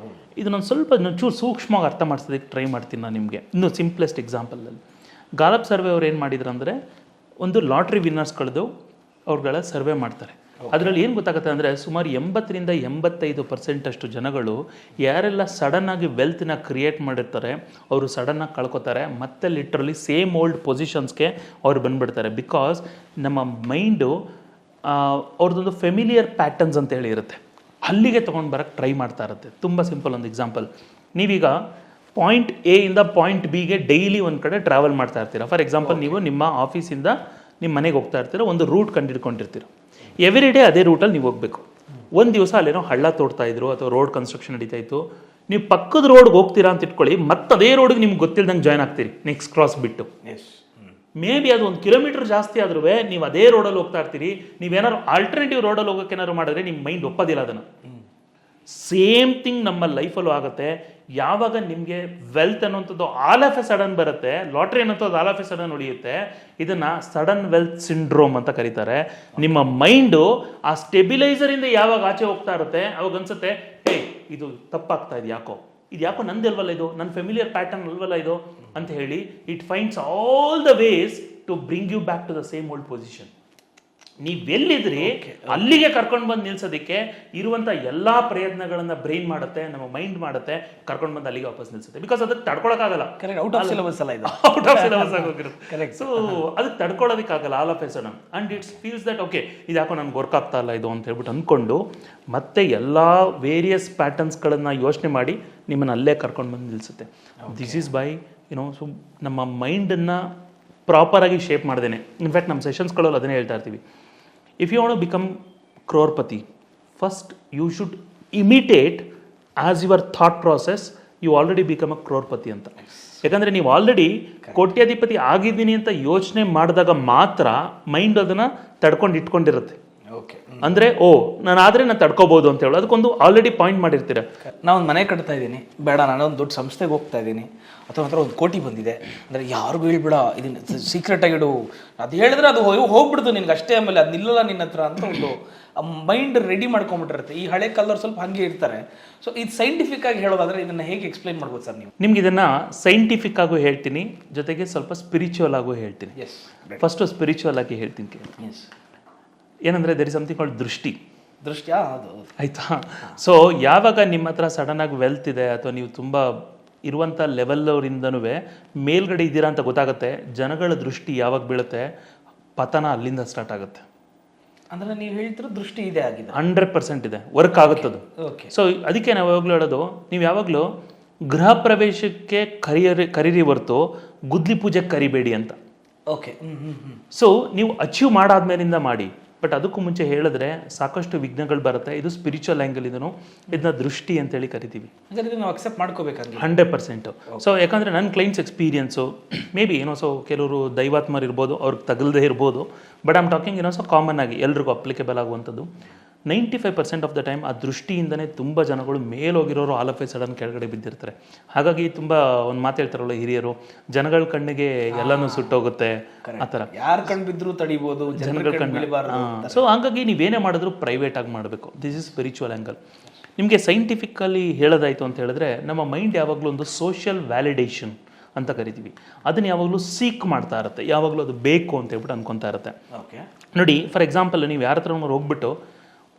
ಇದನ್ನೊಂದು ಸ್ವಲ್ಪ ಚೂರು ಸೂಕ್ಷ್ಮವಾಗಿ ಅರ್ಥ ಮಾಡಿಸೋದಕ್ಕೆ ಟ್ರೈ ಮಾಡ್ತೀನಿ ನಾನು ನಿಮಗೆ. ಇನ್ನೂ ಸಿಂಪ್ಲೆಸ್ಟ್ ಎಕ್ಸಾಂಪಲಲ್ಲಿ ಗಾಲಪ್ ಸರ್ವೆ ಅವ್ರು ಏನು ಮಾಡಿದ್ರು ಅಂದರೆ, ಒಂದು ಲಾಟ್ರಿ ವಿನ್ನರ್ಸ್ಗಳದ್ದು ಅವ್ರುಗಳ ಸರ್ವೆ ಮಾಡ್ತಾರೆ. ಅದರಲ್ಲಿ ಏನು ಗೊತ್ತಾಗುತ್ತೆ ಅಂದರೆ, ಸುಮಾರು 80-85% ಅಷ್ಟು ಜನಗಳು ಯಾರೆಲ್ಲ ಸಡನ್ನಾಗಿ ವೆಲ್ತ್ನ ಕ್ರಿಯೇಟ್ ಮಾಡಿರ್ತಾರೆ ಅವರು ಸಡನ್ನಾಗಿ ಕಳ್ಕೊತಾರೆ. ಮತ್ತೆ ಲಿಟ್ರಲಿ ಸೇಮ್ ಓಲ್ಡ್ ಪೊಸಿಷನ್ಸ್ಗೆ ಅವ್ರು ಬಂದುಬಿಡ್ತಾರೆ. ಬಿಕಾಸ್ ನಮ್ಮ ಮೈಂಡು ಅವ್ರದ್ದೊಂದು ಫೆಮಿಲಿಯರ್ ಪ್ಯಾಟರ್ನ್ಸ್ ಅಂತ ಹೇಳಿ ಇರುತ್ತೆ, ಅಲ್ಲಿಗೆ ತೊಗೊಂಡು ಬರೋಕ್ಕೆ ಟ್ರೈ ಮಾಡ್ತಾ ಇರುತ್ತೆ. ತುಂಬ ಸಿಂಪಲ್ ಒಂದು ಎಕ್ಸಾಂಪಲ್, ನೀವೀಗ ಪಾಯಿಂಟ್ A ಇಂದ ಪಾಯಿಂಟ್ Bಗೆ ಡೈಲಿ ಒಂದು ಕಡೆ ಟ್ರಾವೆಲ್ ಮಾಡ್ತಾ ಇರ್ತೀರಾ. ಫಾರ್ ಎಕ್ಸಾಂಪಲ್, ನೀವು ನಿಮ್ಮ ಆಫೀಸಿಂದ ನಿಮ್ಮ ಮನೆಗೆ ಹೋಗ್ತಾ ಇರ್ತೀರ, ಒಂದು ರೂಟ್ ಕಂಡಿಡ್ಕೊಂಡಿರ್ತೀರ. ಎವ್ರಿ ಡೇ ಅದೇ ರೂಟಲ್ಲಿ ನೀವು ಹೋಗಬೇಕು. ಒಂದು ದಿವಸ ಅಲ್ಲೇನೋ ಹಳ್ಳ ತೋಡ್ತಾ ಇದ್ರು ಅಥವಾ ರೋಡ್ ಕನ್ಸ್ಟ್ರಕ್ಷನ್ ನಡೀತಾ ಇತ್ತು, ನೀವು ಪಕ್ಕದ ರೋಡ್ಗೆ ಹೋಗ್ತೀರಾ ಅಂತ ಇಟ್ಕೊಳ್ಳಿ, ಮತ್ತೆ ಅದೇ ರೋಡ್ಗೆ ನಿಮ್ಗೆ ಗೊತ್ತಿಲ್ದಂಗೆ ಜಾಯ್ನ್ ಆಗ್ತೀರಿ ನೆಕ್ಸ್ಟ್ ಕ್ರಾಸ್ ಬಿಟ್ಟು. ಮೇ ಬಿ ಅದು 1 ಕಿಲೋಮೀಟರ್ ಜಾಸ್ತಿ ಆದ್ರೂ ನೀವು ಅದೇ ರೋಡಲ್ಲಿ ಹೋಗ್ತಾ ಇರ್ತೀರಿ. ನೀವೇನಾದ್ರು ಆಲ್ಟರ್ನೇಟಿವ್ ರೋಡಲ್ಲಿ ಹೋಗೋಕೆ ಏನಾದ್ರು ಮಾಡಿದ್ರೆ ನಿಮ್ಮ ಮೈಂಡ್ ಒಪ್ಪೋದಿಲ್ಲ ಅದನ್ನು. ಸೇಮ್ ಥಿಂಗ್ ನಮ್ಮ ಲೈಫಲ್ಲೂ ಆಗುತ್ತೆ. ಯಾವಾಗ ನಿಮಗೆ ವೆಲ್ತ್ ಅನ್ನೋಂಥದ್ದು ಆಲ್ ಆಫ್ ಎ ಸಡನ್ ಬರುತ್ತೆ, ಲಾಟ್ರಿ ಅನ್ನೋಂಥದ್ದು ಆಲ್ ಆಫ್ ಎ ಸಡನ್ ಉಳಿಯುತ್ತೆ, ಇದನ್ನ ಸಡನ್ ವೆಲ್ತ್ ಸಿಂಡ್ರೋಮ್ ಅಂತ ಕರೀತಾರೆ. ನಿಮ್ಮ ಮೈಂಡು ಆ ಸ್ಟೆಬಿಲೈಸರಿಂದ ಯಾವಾಗ ಆಚೆ ಹೋಗ್ತಾ ಇರುತ್ತೆ ಅವಾಗ ಅನ್ಸುತ್ತೆ, ಹೇ ಇದು ತಪ್ಪಾಗ್ತಾ ಇದೆ, ಇದು ಯಾಕೋ ನಂದಲ್ವಲ್ಲ, ಇದು ನನ್ನ ಫೆಮಿಲಿಯರ್ ಪ್ಯಾಟರ್ನ್ ಅಲ್ವಲ್ಲ ಇದು ಅಂತ ಹೇಳಿ it finds all the ways to bring you back to the same old position. ನೀವೆಲ್ಲಿದ್ರಿ ಅಲ್ಲಿಗೆ ಕರ್ಕೊಂಡು ಬಂದು ನಿಲ್ಸೋದಕ್ಕೆ ಇರುವಂಥ ಎಲ್ಲ ಪ್ರಯತ್ನಗಳನ್ನ ಬ್ರೈನ್ ಮಾಡುತ್ತೆ, ನಮ್ಮ ಮೈಂಡ್ ಮಾಡುತ್ತೆ, ಕರ್ಕೊಂಡು ಬಂದು ಅಲ್ಲಿಗೆ ವಾಪಸ್ ನಿಲ್ಸುತ್ತೆ. ಬಿಕಾಸ್ ಅದಕ್ಕೆ ತಡ್ಕೊಳಕ್ಕಾಗಲ್ಲ, ಔಟ್ ಆಫ್ ಸಿಲೆಬಸ್ ಅಲ್ಲ ಇದು, ಔಟ್ ಆಫ್ ಸಿಲೆಬಸ್ ಆಗೋಗಿರುತ್ತೆ. ಸೊ ಅದಕ್ಕೆ ತಡ್ಕೊಳ್ಳೋದಕ್ಕಾಗಲ್ಲ all of a sudden. And it's feels that okay ಇದು ಯಾಕೋ ನನ್ಗೆ ವರ್ಕ್ ಆಗ್ತಾ ಇಲ್ಲ ಇದು ಅಂತ ಹೇಳ್ಬಿಟ್ಟು ಅಂದ್ಕೊಂಡು ಮತ್ತೆ ಎಲ್ಲ ವೇರಿಯಸ್ ಪ್ಯಾಟರ್ನ್ಸ್ಗಳನ್ನು ಯೋಚನೆ ಮಾಡಿ ನಿಮ್ಮನ್ನು ಅಲ್ಲೇ ಕರ್ಕೊಂಡು ಬಂದು ನಿಲ್ಸುತ್ತೆ. ದಿಸ್ ಈಸ್ ಬೈ ಸೊ ನಮ್ಮ ಮೈಂಡನ್ನು ಪ್ರಾಪರಾಗಿ ಶೇಪ್ ಮಾಡ್ದೇನೆ. ಇನ್ಫ್ಯಾಕ್ಟ್ ನಮ್ಮ ಸೆಷನ್ಸ್ಗಳಲ್ಲಿ ಅದನ್ನೇ ಹೇಳ್ತಾ ಇರ್ತೀವಿ. If you want to become crorepati, first you should imitate as your thought process you already become a crorepati ಅಂತ. ಯಾಕಂದರೆ ನೀವು ಆಲ್ರೆಡಿ ಕೋಟ್ಯಾಧಿಪತಿ ಆಗಿದ್ದೀನಿ ಅಂತ ಯೋಚನೆ ಮಾಡಿದಾಗ ಮಾತ್ರ ಮೈಂಡ್ ಅದನ್ನು ತಡ್ಕೊಂಡು ಇಟ್ಕೊಂಡಿರುತ್ತೆ. ಅಂದರೆ ನಾನು ತಡ್ಕೋಬಹುದು ಅಂತ ಹೇಳೋ ಅದಕ್ಕೊಂದು ಆಲ್ರೆಡಿ ಪಾಯಿಂಟ್ ಮಾಡಿರ್ತೀರ. ನಾವೊಂದು ಮನೆ ಕಟ್ತಾ ಇದ್ದೀನಿ, ಬೇಡ ನಾನೊಂದು ದೊಡ್ಡ ಸಂಸ್ಥೆಗೆ ಹೋಗ್ತಾ ಇದ್ದೀನಿ, ಅಥವಾ ಹತ್ರ 1 ಕೋಟಿ ಬಂದಿದೆ ಅಂದರೆ ಯಾರಿಗೂ ಹೇಳ್ಬೇಡ, ಇದನ್ನ ಸೀಕ್ರೆಟ್ ಆಗಿಡು, ಅದು ಹೇಳಿದ್ರೆ ಅದು ಹೋಗ್ಬಿಡ್ತು ನಿನ್ಗೆ ಅಷ್ಟೇ, ಆಮೇಲೆ ಅದು ನಿಲ್ಲಲ್ಲ ನಿನ್ನ ಹತ್ರ ಅಂತ ಒಂದು ಮೈಂಡ್ ರೆಡಿ ಮಾಡ್ಕೊಂಡ್ಬಿಟ್ಟಿರುತ್ತೆ. ಈ ಹಳೆ ಕಾಲದವ್ರು ಸ್ವಲ್ಪ ಹಾಗೆ ಇರ್ತಾರೆ. ಸೊ ಇದು ಸೈಂಟಿಫಿಕ್ ಆಗಿ ಹೇಳೋದಾದ್ರೆ ಇದನ್ನ ಹೇಗೆ ಎಕ್ಸ್ಪ್ಲೈನ್ ಮಾಡ್ಬೋದು ಸರ್ ನೀವು? ನಿಮ್ಗೆ ಇದನ್ನ ಸೈಂಟಿಫಿಕ್ ಆಗು ಹೇಳ್ತೀನಿ, ಜೊತೆಗೆ ಸ್ವಲ್ಪ ಸ್ಪಿರಿಚುವಲ್ ಆಗು ಹೇಳ್ತೀನಿ. ಫಸ್ಟ್ ಸ್ಪಿರಿಚುವಲ್ ಆಗಿ ಹೇಳ್ತೀನಿ. ಏನಂದರೆ ದರ್ ಇಸ್ ಸಮಥಿಂಗ್ ಕಾಲ್ಡ್ ದೃಷ್ಟಿ. ಅದು ಆಯಿತಾ? ಸೊ ಯಾವಾಗ ನಿಮ್ಮ ಹತ್ರ ಸಡನ್ ಆಗಿ ವೆಲ್ತ್ ಇದೆ ಅಥವಾ ನೀವು ತುಂಬ ಇರುವಂಥ ಲೆವೆಲ್ಲವರಿಂದನೂ ಮೇಲ್ಗಡೆ ಇದ್ದೀರಾ ಅಂತ ಗೊತ್ತಾಗುತ್ತೆ, ಜನಗಳ ದೃಷ್ಟಿ ಯಾವಾಗ ಬೀಳುತ್ತೆ ಪತನ ಅಲ್ಲಿಂದ ಸ್ಟಾರ್ಟ್ ಆಗುತ್ತೆ. ಅಂದರೆ ನೀವು ಹೇಳ್ತಿರೋ ದೃಷ್ಟಿ ಇದೆ ಆಗಿದೆ, 100% ಇದೆ, ವರ್ಕ್ ಆಗುತ್ತದು. ಸೊ ಅದಕ್ಕೆ ನಾವು ಯಾವಾಗಲೂ ಹೇಳೋದು, ನೀವು ಯಾವಾಗಲೂ ಗೃಹ ಪ್ರವೇಶಕ್ಕೆ ಕರೀರಿ ಹೊರ್ತು ಗುದ್ಲಿ ಪೂಜೆಗೆ ಕರಿಬೇಡಿ ಅಂತ. ಓಕೆ. ಸೊ ನೀವು ಅಚೀವ್ ಮಾಡಾದ್ಮೇಲಿಂದ ಮಾಡಿ. ಬಟ್ ಅದಕ್ಕೂ ಮುಂಚೆ ಹೇಳಿದ್ರೆ ಸಾಕಷ್ಟು ವಿಘ್ನಗಳು ಬರುತ್ತೆ. ಇದು ಸ್ಪಿರಿಚುವಲ್ ಆ್ಯಂಗಲ್, ಇದನ್ನ ದೃಷ್ಟಿ ಅಂತೇಳಿ ಕರಿತೀವಿ. ನಾವು ಅಕ್ಸೆಪ್ಟ್ ಮಾಡ್ಕೋಬೇಕಾಗಿ 100%. ಸೊ ಯಾಕಂದರೆ ನನ್ನ clients experience may be so ಕೆಲವರು ದೈವಾತ್ಮರು ಇರ್ಬೋದು, ಅವ್ರಿಗೆ ತಗಲ್ದೇ ಇರ್ಬೋದು, but I'm talking so common ಆಗಿ ಎಲ್ರಿಗೂ ಅಪ್ಲಿಕೇಬಲ್ ಆಗುವಂಥದ್ದು. 95% ಆಫ್ ದ ಟೈಮ್ ಆ ದೃಷ್ಟಿಯಿಂದನೇ ತುಂಬ ಜನಗಳು ಮೇಲೋಗಿರೋರು ಆಲ್ ಆಫ್ ಎ ಸಡನ್ ಕೆಳಗಡೆ ಬಿದ್ದಿರ್ತಾರೆ. ಹಾಗಾಗಿ ತುಂಬ ಒಂದು ಮಾತು ಹೇಳ್ತಾರಲ್ಲ ಹಿರಿಯರು, ಜನಗಳ ಕಣ್ಣಿಗೆ ಎಲ್ಲನೂ ಸುಟ್ಟೋಗುತ್ತೆ ಆ ಥರ. ಯಾರು ಕಣ್ಣು ಬಿದ್ದರೂ ತಡಿಬೋದು, ಜನಗಳ ಕಣ್ಣು. ಸೊ ಹಾಗಾಗಿ ನೀವೇನೇ ಮಾಡಿದ್ರು ಪ್ರೈವೇಟ್ ಆಗಿ ಮಾಡಬೇಕು. This is spiritual angle. ನಿಮಗೆ ಸೈಂಟಿಫಿಕಲಿ ಹೇಳೋದಾಯಿತು ಅಂತ ಹೇಳಿದ್ರೆ, ನಮ್ಮ ಮೈಂಡ್ ಯಾವಾಗಲೂ ಒಂದು ಸೋಷಿಯಲ್ ವ್ಯಾಲಿಡೇಷನ್ ಅಂತ ಕರಿತೀವಿ. ಅದನ್ನು ಯಾವಾಗಲೂ ಸೀಕ್ ಮಾಡ್ತಾ ಇರುತ್ತೆ, ಯಾವಾಗಲೂ ಅದು ಬೇಕು ಅಂತ ಹೇಳ್ಬಿಟ್ಟು ಅನ್ಕೊತಾ ಇರುತ್ತೆ. ನೋಡಿ, ಫಾರ್ ಎಕ್ಸಾಂಪಲ್ ನೀವು ಯಾರ ಹತ್ರ ಹೋಗ್ಬಿಟ್ಟು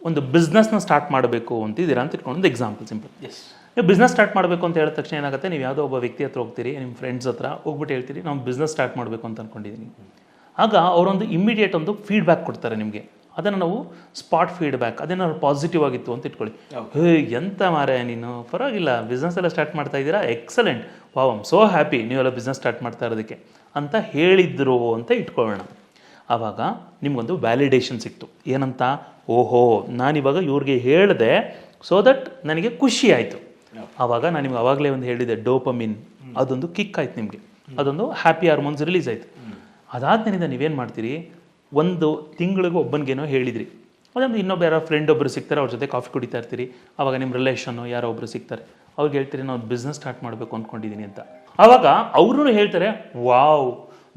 ಒಂದು ಬಿಸ್ನೆಸ್ನ ಸ್ಟಾರ್ಟ್ ಮಾಡಬೇಕು ಅಂತಿದ್ದೀರಾ ಅಂತ ಇಟ್ಕೊಂಡು ಒಂದು ಎಕ್ಸಾಂಪಲ್ ಸಿಂಪಲ್. ನೀವು ಬಿಸ್ನೆಸ್ ಸ್ಟಾರ್ಟ್ ಮಾಡಬೇಕು ಅಂತ ಹೇಳಿದ ತಕ್ಷಣ ಏನಾಗುತ್ತೆ, ನೀವು ಯಾವುದೋ ಒಬ್ಬ ವ್ಯಕ್ತಿ ಹತ್ರ ಹೋಗ್ತೀರಿ, ನಿಮ್ಮ ಫ್ರೆಂಡ್ಸ್ ಹತ್ರ ಹೋಗ್ಬಿಟ್ಟು ಹೇಳ್ತೀರಿ ನಾವು ಬಿಸ್ನೆಸ್ ಸ್ಟಾರ್ಟ್ ಮಾಡಬೇಕು ಅಂತ ಅಂದ್ಕೊಂಡಿದ್ದೀನಿ. ಆಗ ಅವರೊಂದು ಇಮಿಡಿಯೇಟ್ ಒಂದು ಫೀಡ್ಬ್ಯಾಕ್ ಕೊಡ್ತಾರೆ ನಿಮಗೆ. ಅದನ್ನು ನಾವು ಸ್ಪಾಟ್ ಫೀಡ್ಬ್ಯಾಕ್, ಅದೇನಾದ್ರು ಪಾಸಿಟಿವ್ ಆಗಿತ್ತು ಅಂತ ಇಟ್ಕೊಳ್ಳಿ. ಎಂತ ಮಾರೇ ನೀನು, ಪರವಾಗಿಲ್ಲ ಬಿಸ್ನೆಸ್ ಎಲ್ಲ ಸ್ಟಾರ್ಟ್ ಮಾಡ್ತಾ ಇದ್ದೀರಾ, excellent, wow I'm so happy ನೀವೆಲ್ಲ ಬಿಸ್ನೆಸ್ ಸ್ಟಾರ್ಟ್ ಮಾಡ್ತಾ ಇರೋದಕ್ಕೆ ಅಂತ ಹೇಳಿದ್ರು ಅಂತ ಇಟ್ಕೊಳ್ಳೋಣ. ಆವಾಗ ನಿಮಗೊಂದು ವ್ಯಾಲಿಡೇಷನ್ ಸಿಕ್ತು. ಏನಂತ, ಓಹೋ ನಾನಿವಾಗ ಇವ್ರಿಗೆ ಹೇಳಿದೆ ಸೊ ದಟ್ ನನಗೆ ಖುಷಿ ಆಯಿತು. ಆವಾಗ ನಾನು ನಿಮ್ಗೆ ಆವಾಗಲೇ ಒಂದು ಹೇಳಿದೆ, ಡೋಪಮಿನ್, ಅದೊಂದು ಕಿಕ್ ಆಯ್ತು ನಿಮಗೆ, ಅದೊಂದು ಹ್ಯಾಪಿ ಹಾರ್ಮೋನ್ಸ್ ರಿಲೀಸ್ ಆಯಿತು. ಅದಾದ್ಮೇಲಿಂದ ನೀವೇನು ಮಾಡ್ತೀರಿ, ಒಂದು ತಿಂಗಳಿಗೆ ಒಬ್ಬನಿಗೇನೋ ಹೇಳಿದ್ರಿ, ಅದೊಂದು ಇನ್ನೊಬ್ಬ ಯಾರೋ ಫ್ರೆಂಡ್ ಒಬ್ಬರು ಸಿಗ್ತಾರೆ, ಅವ್ರ ಜೊತೆ ಕಾಫಿ ಕುಡಿತಾ ಇರ್ತೀರಿ. ಆವಾಗ ನಿಮ್ಮ ರಿಲೇಷನ್ನು ಯಾರೋ ಒಬ್ಬರು ಸಿಗ್ತಾರೆ, ಅವ್ರಿಗೆ ಹೇಳ್ತೀರಿ ನಾವು ಬಿಸ್ನೆಸ್ ಸ್ಟಾರ್ಟ್ ಮಾಡಬೇಕು ಅಂದ್ಕೊಂಡಿದ್ದೀನಿ ಅಂತ. ಆವಾಗ ಅವರು ಹೇಳ್ತಾರೆ, ವಾವ್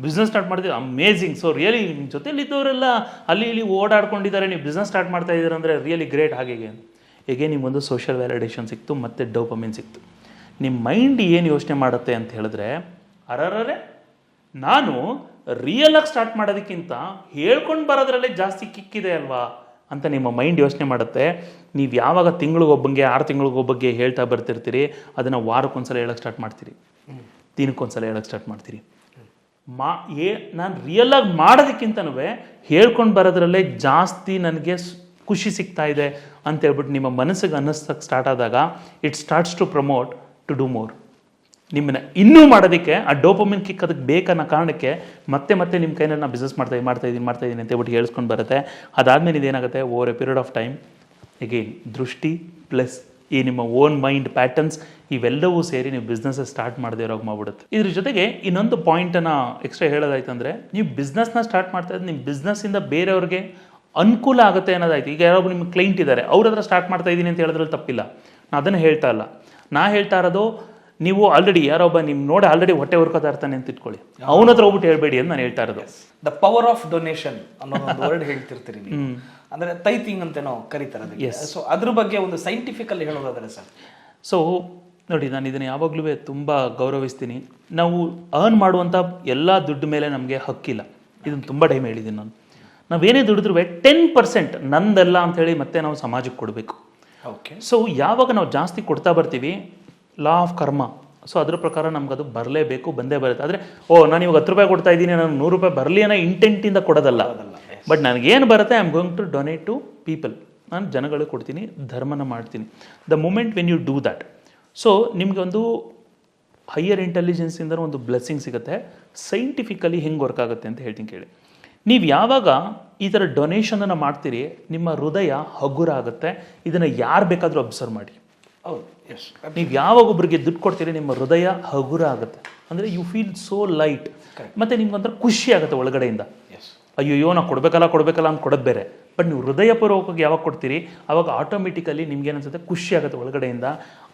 ಬಿಸ್ನೆಸ್ ಸ್ಟಾರ್ಟ್ ಮಾಡ್ತೀವಿ, ಅಮೇಝಿಂಗ್, ಸೊ ರಿಯಲಿ ನಿಮ್ಮ ಜೊತೆಲಿದ್ದವರೆಲ್ಲ ಅಲ್ಲಿ ಇಲ್ಲಿ ಓಡಾಡ್ಕೊಂಡಿದ್ದಾರೆ, ನೀವು ಬಿಸ್ನೆಸ್ ಸ್ಟಾರ್ಟ್ ಮಾಡ್ತಾ ಇದ್ದೀರ ಅಂದರೆ ರಿಯಲಿ ಗ್ರೇಟ್. ಹಾಗೆ ಹೇಗೆ ನಿಮ್ಮೊಂದು ಸೋಷಿಯಲ್ ವ್ಯಾಲಿಡೇಷನ್ ಸಿಕ್ತು, ಮತ್ತು ಡೋಪಮಿನ್ ಸಿಕ್ತು. ನಿಮ್ಮ ಮೈಂಡ್ ಏನು ಯೋಚನೆ ಮಾಡುತ್ತೆ ಅಂತ ಹೇಳಿದ್ರೆ, ಅರರರೆ ನಾನು ರಿಯಲ್ ಆಗಿ ಸ್ಟಾರ್ಟ್ ಮಾಡೋದಕ್ಕಿಂತ ಹೇಳ್ಕೊಂಡು ಬರೋದ್ರಲ್ಲೇ ಜಾಸ್ತಿ ಕಿಕ್ಕಿದೆ ಅಲ್ವಾ ಅಂತ ನಿಮ್ಮ ಮೈಂಡ್ ಯೋಚನೆ ಮಾಡುತ್ತೆ. ನೀವು ಯಾವಾಗ ತಿಂಗಳಿಗೊಬ್ಬಂಗೆ 6 ತಿಂಗಳಿಗೊಬ್ಬಂಗೆ ಹೇಳ್ತಾ ಬರ್ತಿರ್ತೀರಿ, ಅದನ್ನು ವಾರಕ್ಕೊಂದ್ಸಲ ಹೇಳೋಕ್ಕೆ ಸ್ಟಾರ್ಟ್ ಮಾಡ್ತೀರಿ, ದಿನಕ್ಕೊಂದ್ಸಲ ಹೇಳೋಕ್ಕೆ ಸ್ಟಾರ್ಟ್ ಮಾಡ್ತೀರಿ. ನಾನು ರಿಯಲ್ ಆಗಿ ಮಾಡೋದಕ್ಕಿಂತನೂ ಹೇಳ್ಕೊಂಡು ಬರೋದ್ರಲ್ಲೇ ಜಾಸ್ತಿ ನನಗೆ ಖುಷಿ ಸಿಗ್ತಾ ಇದೆ ಅಂತ ಹೇಳ್ಬಿಟ್ಟು ನಿಮ್ಮ ಮನಸ್ಸಿಗೆ ಅನ್ನಿಸ್ತಕ್ಕೆ ಸ್ಟಾರ್ಟ್ ಆದಾಗ, it starts to promote to do more. ನಿಮ್ಮನ್ನ ಇನ್ನೂ ಮಾಡೋದಕ್ಕೆ ಆ ಡೋಪಮಿನ್ ಕಿಕ್ ಅದಕ್ಕೆ ಬೇಕನ್ನೋ ಕಾರಣಕ್ಕೆ ಮತ್ತೆ ನಿಮ್ಮ ಕೈನಲ್ಲಿ ನಾನು ಬಿಸ್ನೆಸ್ ಮಾಡ್ತಾಯಿದ್ದೀನಿ ಅಂತ ಹೇಳ್ಬಿಟ್ಟು ಹೇಳ್ಸ್ಕೊಂಡು ಬರುತ್ತೆ. ಅದಾದಮೇಲೆ ಇದೇನಾಗುತ್ತೆ, over a period of time again ದೃಷ್ಟಿ ಪ್ಲಸ್ ಈ ನಿಮ್ಮ ಓನ್ ಮೈಂಡ್ ಪ್ಯಾಟರ್ನ್ಸ್ ಇವೆಲ್ಲವೂ ಸೇರಿ ನೀವು ಬಿಸ್ನೆಸ್ ಸ್ಟಾರ್ಟ್ ಮಾಡದೇ ಇರೋಗಿ ಮಾಡ್ಬಿಡುತ್ತೆ. ಇದ್ರ ಜೊತೆಗೆ ಇನ್ನೊಂದು ಪಾಯಿಂಟನ್ನು ಎಕ್ಸ್ಟ್ರಾ ಹೇಳೋದಾಯ್ತಂದರೆ, ನೀವು ಬಿಸ್ನೆಸ್ನ ಸ್ಟಾರ್ಟ್ ಮಾಡ್ತಾ ಇದ್ರೆ ನಿಮ್ಮ ಬಿಸ್ನೆಸ್ಸಿಂದ ಬೇರೆಯವ್ರಿಗೆ ಅನುಕೂಲ ಆಗುತ್ತೆ ಅನ್ನೋದಾಯ್ತು. ಈಗ ಯಾರೊಬ್ರು ನಿಮ್ಮ ಕ್ಲೈಂಟ್ ಇದ್ದಾರೆ, ಅವ್ರ ಹತ್ರ ಸ್ಟಾರ್ಟ್ ಮಾಡ್ತಾ ಇದ್ದೀನಿ ಅಂತ ಹೇಳಿದ್ರಲ್ಲಿ ತಪ್ಪಿಲ್ಲ, ನಾನು ಅದನ್ನು ಹೇಳ್ತಾ ಇಲ್ಲ. ನಾ ಹೇಳ್ತಾ ಇರೋದು, ನೀವು ಆಲ್ರೆಡಿ ಯಾರೊಬ್ಬ ನಿಮ್ಮ ನೋಡಿ ಆಲ್ರೆಡಿ ಹೊಟ್ಟೆ ಹುರ್ಕೋತಾ ಇರ್ತಾನೆ ಅಂತ ಇಟ್ಕೊಳ್ಳಿ, ಅವನ ಹತ್ರ ಹೋಗ್ಬಿಟ್ಟು ಹೇಳ್ಬೇಡಿ ಅಂತ ನಾನು ಹೇಳ್ತಾ ಇರೋದು. ದ ಪವರ್ ಆಫ್ ಡೊನೇಷನ್ ಅನ್ನೋ ಒಂದು ವರ್ಡ್ ಹೇಳ್ತಿರ್ತೀರಿ ನೀವು, ಅಂದ್ರೆ ಟೈಪಿಂಗ್ ಅಂತ ನಾವು ಕರೀತಾರೆ ಅದಕ್ಕೆ. ಸೊ ಅದ್ರ ಬಗ್ಗೆ ಒಂದು ಸೈಂಟಿಫಿಕಲ್ಲಿ ಹೇಳೋದಾದ್ರೆ ಸರ್, ಸೊ ನೋಡಿ, ನಾನು ಇದನ್ನು ಯಾವಾಗಲೂ ತುಂಬ ಗೌರವಿಸ್ತೀನಿ. ನಾವು ಅರ್ನ್ ಮಾಡುವಂಥ ಎಲ್ಲ ದುಡ್ಡು ಮೇಲೆ ನಮಗೆ ಹಕ್ಕಿಲ್ಲ. ಇದನ್ನು ತುಂಬ ಟೈಮ್ ಹೇಳಿದ್ದೀನಿ ನಾನು. ನಾವೇನೇ ದುಡಿದ್ರೂ 10% ನಂದಲ್ಲ ಅಂಥೇಳಿ ಮತ್ತೆ ನಾವು ಸಮಾಜಕ್ಕೆ ಕೊಡಬೇಕು. ಓಕೆ. ಸೊ ಯಾವಾಗ ನಾವು ಜಾಸ್ತಿ ಕೊಡ್ತಾ ಬರ್ತೀವಿ, ಲಾ ಆಫ್ ಕರ್ಮ, ಸೊ ಅದ್ರ ಪ್ರಕಾರ ನಮ್ಗೆ ಅದು ಬರಲೇಬೇಕು, ಬಂದೇ ಬರುತ್ತೆ. ಆದರೆ ನಾನು ಇವಾಗ 10 ರೂಪಾಯಿ ಕೊಡ್ತಾ ಇದ್ದೀನಿ, ನಾನು 100 ರೂಪಾಯಿ ಬರಲಿ ಅನ್ನೋ ಇಂಟೆಂಟಿಂದ ಕೊಡೋದಲ್ಲ. ಬಟ್ ನನಗೇನು ಬರುತ್ತೆ, I am going to donate to people. ನಾನು ಜನಗಳಿಗೆ ಕೊಡ್ತೀನಿ, ಧರ್ಮನ ಮಾಡ್ತೀನಿ. The moment when you do that, so ನಿಮಗೆ ಒಂದು ಹೈಯರ್ ಇಂಟೆಲಿಜೆನ್ಸಿಂದ ಒಂದು ಬ್ಲೆಸ್ಸಿಂಗ್ ಸಿಗುತ್ತೆ. ಸೈಂಟಿಫಿಕಲಿ ಹೆಂಗೆ ವರ್ಕ್ ಆಗುತ್ತೆ ಅಂತ ಹೇಳ್ತೀನಿ ಕೇಳಿ. ನೀವು ಯಾವಾಗ ಈ ಥರ ಡೊನೇಷನನ್ನು ಮಾಡ್ತೀರಿ, ನಿಮ್ಮ ಹೃದಯ ಹಗುರ ಆಗುತ್ತೆ. ಇದನ್ನು ಯಾರು ಬೇಕಾದರೂ ಅಬ್ಸರ್ವ್ ಮಾಡಿ. ನೀವು ಯಾವಾಗ ಒಬ್ರಿಗೆ ದುಡ್ಡು ಕೊಡ್ತೀರಿ, ನಿಮ್ಮ ಹೃದಯ ಹಗುರ ಆಗುತ್ತೆ. ಅಂದರೆ ಯು ಫೀಲ್ ಸೋ ಲೈಟ್. ಮತ್ತು ನಿಮ್ಗೊಂಥರ ಖುಷಿ ಆಗುತ್ತೆ ಒಳಗಡೆಯಿಂದ. ಅಯ್ಯೋ ನಾವು ಕೊಡಬೇಕಲ್ಲ ಅಂತ ಕೊಡೋದು ಬೇರೆ. ಬಟ್ ನೀವು ಹೃದಯಪೂರ್ವಕವಾಗಿ ಯಾವಾಗ ಕೊಡ್ತೀರಿ, ಆವಾಗ ಆಟೋಮೆಟಿಕಲಿ ನಿಮ್ಗೆ ಏನನ್ಸುತ್ತೆ, ಖುಷಿ ಆಗುತ್ತೆ ಒಳಗಡೆಯಿಂದ.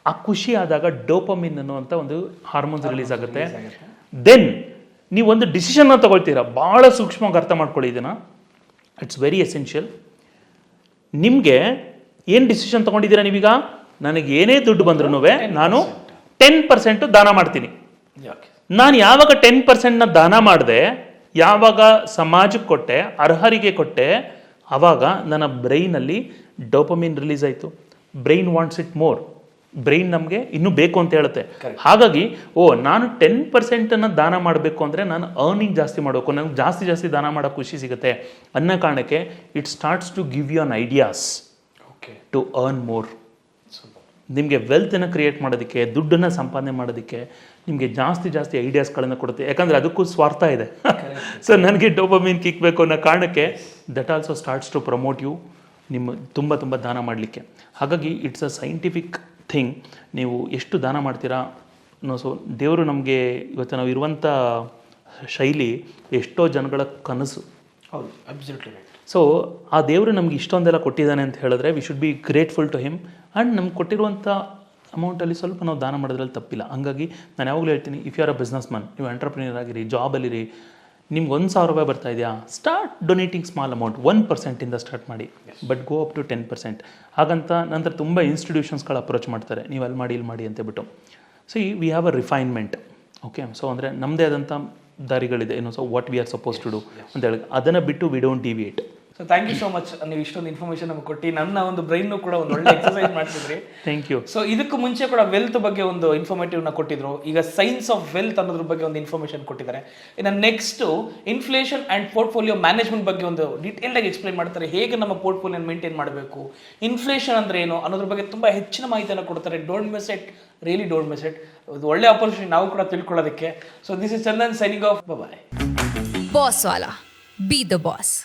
ಆ ಖುಷಿ ಆದಾಗ ಡೋಪಮಿನ್ ಅನ್ನುವಂಥ ಒಂದು ಹಾರ್ಮೋನ್ಸ್ ರಿಲೀಸ್ ಆಗುತ್ತೆ. ದೆನ್ ನೀವು ಒಂದು ಡಿಸಿಷನ್ನ ತಗೊಳ್ತೀರಾ. ಭಾಳ ಸೂಕ್ಷ್ಮವಾಗಿ ಅರ್ಥ ಮಾಡ್ಕೊಳ್ಳಿ ಇದನ್ನು, ಇಟ್ಸ್ ವೆರಿ ಎಸೆನ್ಷಿಯಲ್. ನಿಮಗೆ ಏನು ಡಿಸಿಷನ್ ತೊಗೊಂಡಿದ್ದೀರಾ ನೀವೀಗ, ನನಗೆ ಏನೇ ದುಡ್ಡು ಬಂದ್ರೂ ನಾನು 10% ದಾನ ಮಾಡ್ತೀನಿ. ನಾನು ಯಾವಾಗ 10% ದಾನ ಮಾಡಿದೆ, ಯಾವಾಗ ಸಮಾಜಕ್ಕೆ ಕೊಟ್ಟೆ, ಅರ್ಹರಿಗೆ ಕೊಟ್ಟೆ, ಆವಾಗ ನನ್ನ ಬ್ರೈನಲ್ಲಿ ಡೋಪಮಿನ್ ರಿಲೀಸ್ ಆಯಿತು. Brain wants it more. Brain ನಮಗೆ ಇನ್ನೂ ಬೇಕು ಅಂತ ಹೇಳುತ್ತೆ. ಹಾಗಾಗಿ ನಾನು 10% ದಾನ ಮಾಡಬೇಕು ಅಂದರೆ ನಾನು ಅರ್ನಿಂಗ್ ಜಾಸ್ತಿ ಮಾಡಬೇಕು, ನನಗೆ ಜಾಸ್ತಿ ದಾನ ಮಾಡೋ ಖುಷಿ ಸಿಗುತ್ತೆ ಅನ್ನೋ ಕಾರಣಕ್ಕೆ it starts to give you an ideas to earn more. ನಿಮಗೆ ವೆಲ್ತನ್ನು ಕ್ರಿಯೇಟ್ ಮಾಡೋದಕ್ಕೆ, ದುಡ್ಡನ್ನು ಸಂಪಾದನೆ ಮಾಡೋದಕ್ಕೆ ನಿಮಗೆ ಜಾಸ್ತಿ ಐಡಿಯಾಸ್ಗಳನ್ನು ಕೊಡುತ್ತೆ. ಯಾಕಂದರೆ ಅದಕ್ಕೂ ಸ್ವಾರ್ಥ ಇದೆ. ಸೊ ನನಗೆ ಡೋಪಮೀನ್ ಕಿಕ್ ಬೇಕು ಅನ್ನೋ ಕಾರಣಕ್ಕೆ that also starts to promote you, ನಿಮ್ಮ ತುಂಬ ದಾನ ಮಾಡಲಿಕ್ಕೆ. ಹಾಗಾಗಿ ಇಟ್ಸ್ ಅ ಸೈಂಟಿಫಿಕ್ ಥಿಂಗ್. ನೀವು ಎಷ್ಟು ದಾನ ಮಾಡ್ತೀರಾ ಸೊ ದೇವರು ನಮಗೆ ಇವತ್ತು ನಾವು ಇರುವಂಥ ಶೈಲಿ ಎಷ್ಟೋ ಜನಗಳ ಕನಸು. ಹೌದು, ಅಬ್ಸಲ್ಯೂಟ್ಲಿ ರೈಟ್. ಸೊ ಆ ದೇವರು ನಮ್ಗೆ ಇಷ್ಟೊಂದೆಲ್ಲ ಕೊಟ್ಟಿದ್ದಾನೆ ಅಂತ ಹೇಳಿದ್ರೆ we should be grateful to him. And ನಮ್ಗೆ ಕೊಟ್ಟಿರುವಂಥ ಅಮೌಂಟಲ್ಲಿ ಸ್ವಲ್ಪ ನಾವು ದಾನ ಮಾಡೋದ್ರಲ್ಲಿ ತಪ್ಪಿಲ್ಲ. ಹಂಗಾಗಿ ನಾನು ಯಾವಾಗಲೂ ಹೇಳ್ತೀನಿ, if you are a businessman, ನೀವು ಎಂಟರ್ಪ್ರಿನಿಯರ್ ಆಗಿರಿ, ಜಾಬಲ್ಲಿರಿ, ನಿಮ್ಗೆ 1,000 ರೂಪಾಯಿ ಬರ್ತಾ ಇದೆಯಾ, start donating small amount. 1% start ಮಾಡಿ, ಬಟ್ ಗೋ ಅಪ್ ಟು 10%. ಹಾಗಂತ ನಂತರ ತುಂಬ ಇನ್ಸ್ಟಿಟ್ಯೂಷನ್ಸ್ಗಳು ಅಪ್ರೋಚ್ ಮಾಡ್ತಾರೆ, ನೀವು ಅಲ್ಲಿ ಮಾಡಿ ಇಲ್ಲಿ ಮಾಡಿ ಅಂತ ಬಿಟ್ಟು. So we have a refinement. Okay, so ಅಂದರೆ ನಮ್ಮದೇ ಆದಂಥ ದಾರಿಗಳಿದೆ, so what we are suppose to do ಅಂತ ಹೇಳಿ, ಅದನ್ನು ಬಿಟ್ಟು we don't deviate. So thank you so much, ನೀವು ಇಷ್ಟೊಂದು ಇನ್ಫಾರ್ಮೇಷನ್ ನಮಗೆ ಕೊಟ್ಟು ನನ್ನ ಒಂದು ಬ್ರೈನ್ನು ಕೂಡ ಒಂದು ಒಳ್ಳೆ ಎಕ್ಸರ್ಸೈಸ್ ಮಾಡ್ತಿದ್ರಿ. Thank you. ಸೊ ಇದಕ್ಕೂ ಮುಂಚೆ ಕೂಡ ವೆಲ್ತ್ ಬಗ್ಗೆ ಒಂದು ಇನ್ಫಾರ್ಮೇಟಿವ್ನ ಕೊಟ್ಟಿದ್ರು. ಈಗ ಸೈನ್ಸ್ ಆಫ್ ವೆಲ್ತ್ ಅನ್ನೋದ್ರ ಬಗ್ಗೆ ಒಂದು ಇನ್ಫಾರ್ಮೇಷನ್ ಕೊಟ್ಟಿದ್ದಾರೆ. ಇನ್ನು next inflation and portfolio management ಬಗ್ಗೆ ಒಂದು ಡೀಟೇಲ್ಡಾಗಿ ಎಕ್ಸ್ಪ್ಲೈನ್ ಮಾಡ್ತಾರೆ, ಹೇಗೆ ನಮ್ಮ ಪೋರ್ಟ್ಫೋಲಿಯೋನ ಮೇಂಟೈನ್ ಮಾಡಬೇಕು, ಇನ್ಫ್ಲೇಷನ್ ಅಂದರೆ ಏನು ಅನ್ನೋದ್ರ ಬಗ್ಗೆ ತುಂಬ ಹೆಚ್ಚಿನ ಮಾಹಿತಿಯನ್ನು ಕೊಡ್ತಾರೆ. Don't miss it, really don't miss it. ಇದು ಒಳ್ಳೆ ಆಪರ್ಚುನಿಟಿ ನಾವು ಕೂಡ ತಿಳ್ಕೊಳ್ಳೋದಕ್ಕೆ. So this is Chandan signing off, bye. Boss ವಾಲಾ, ಬಿ ದ ಬಾಸ್.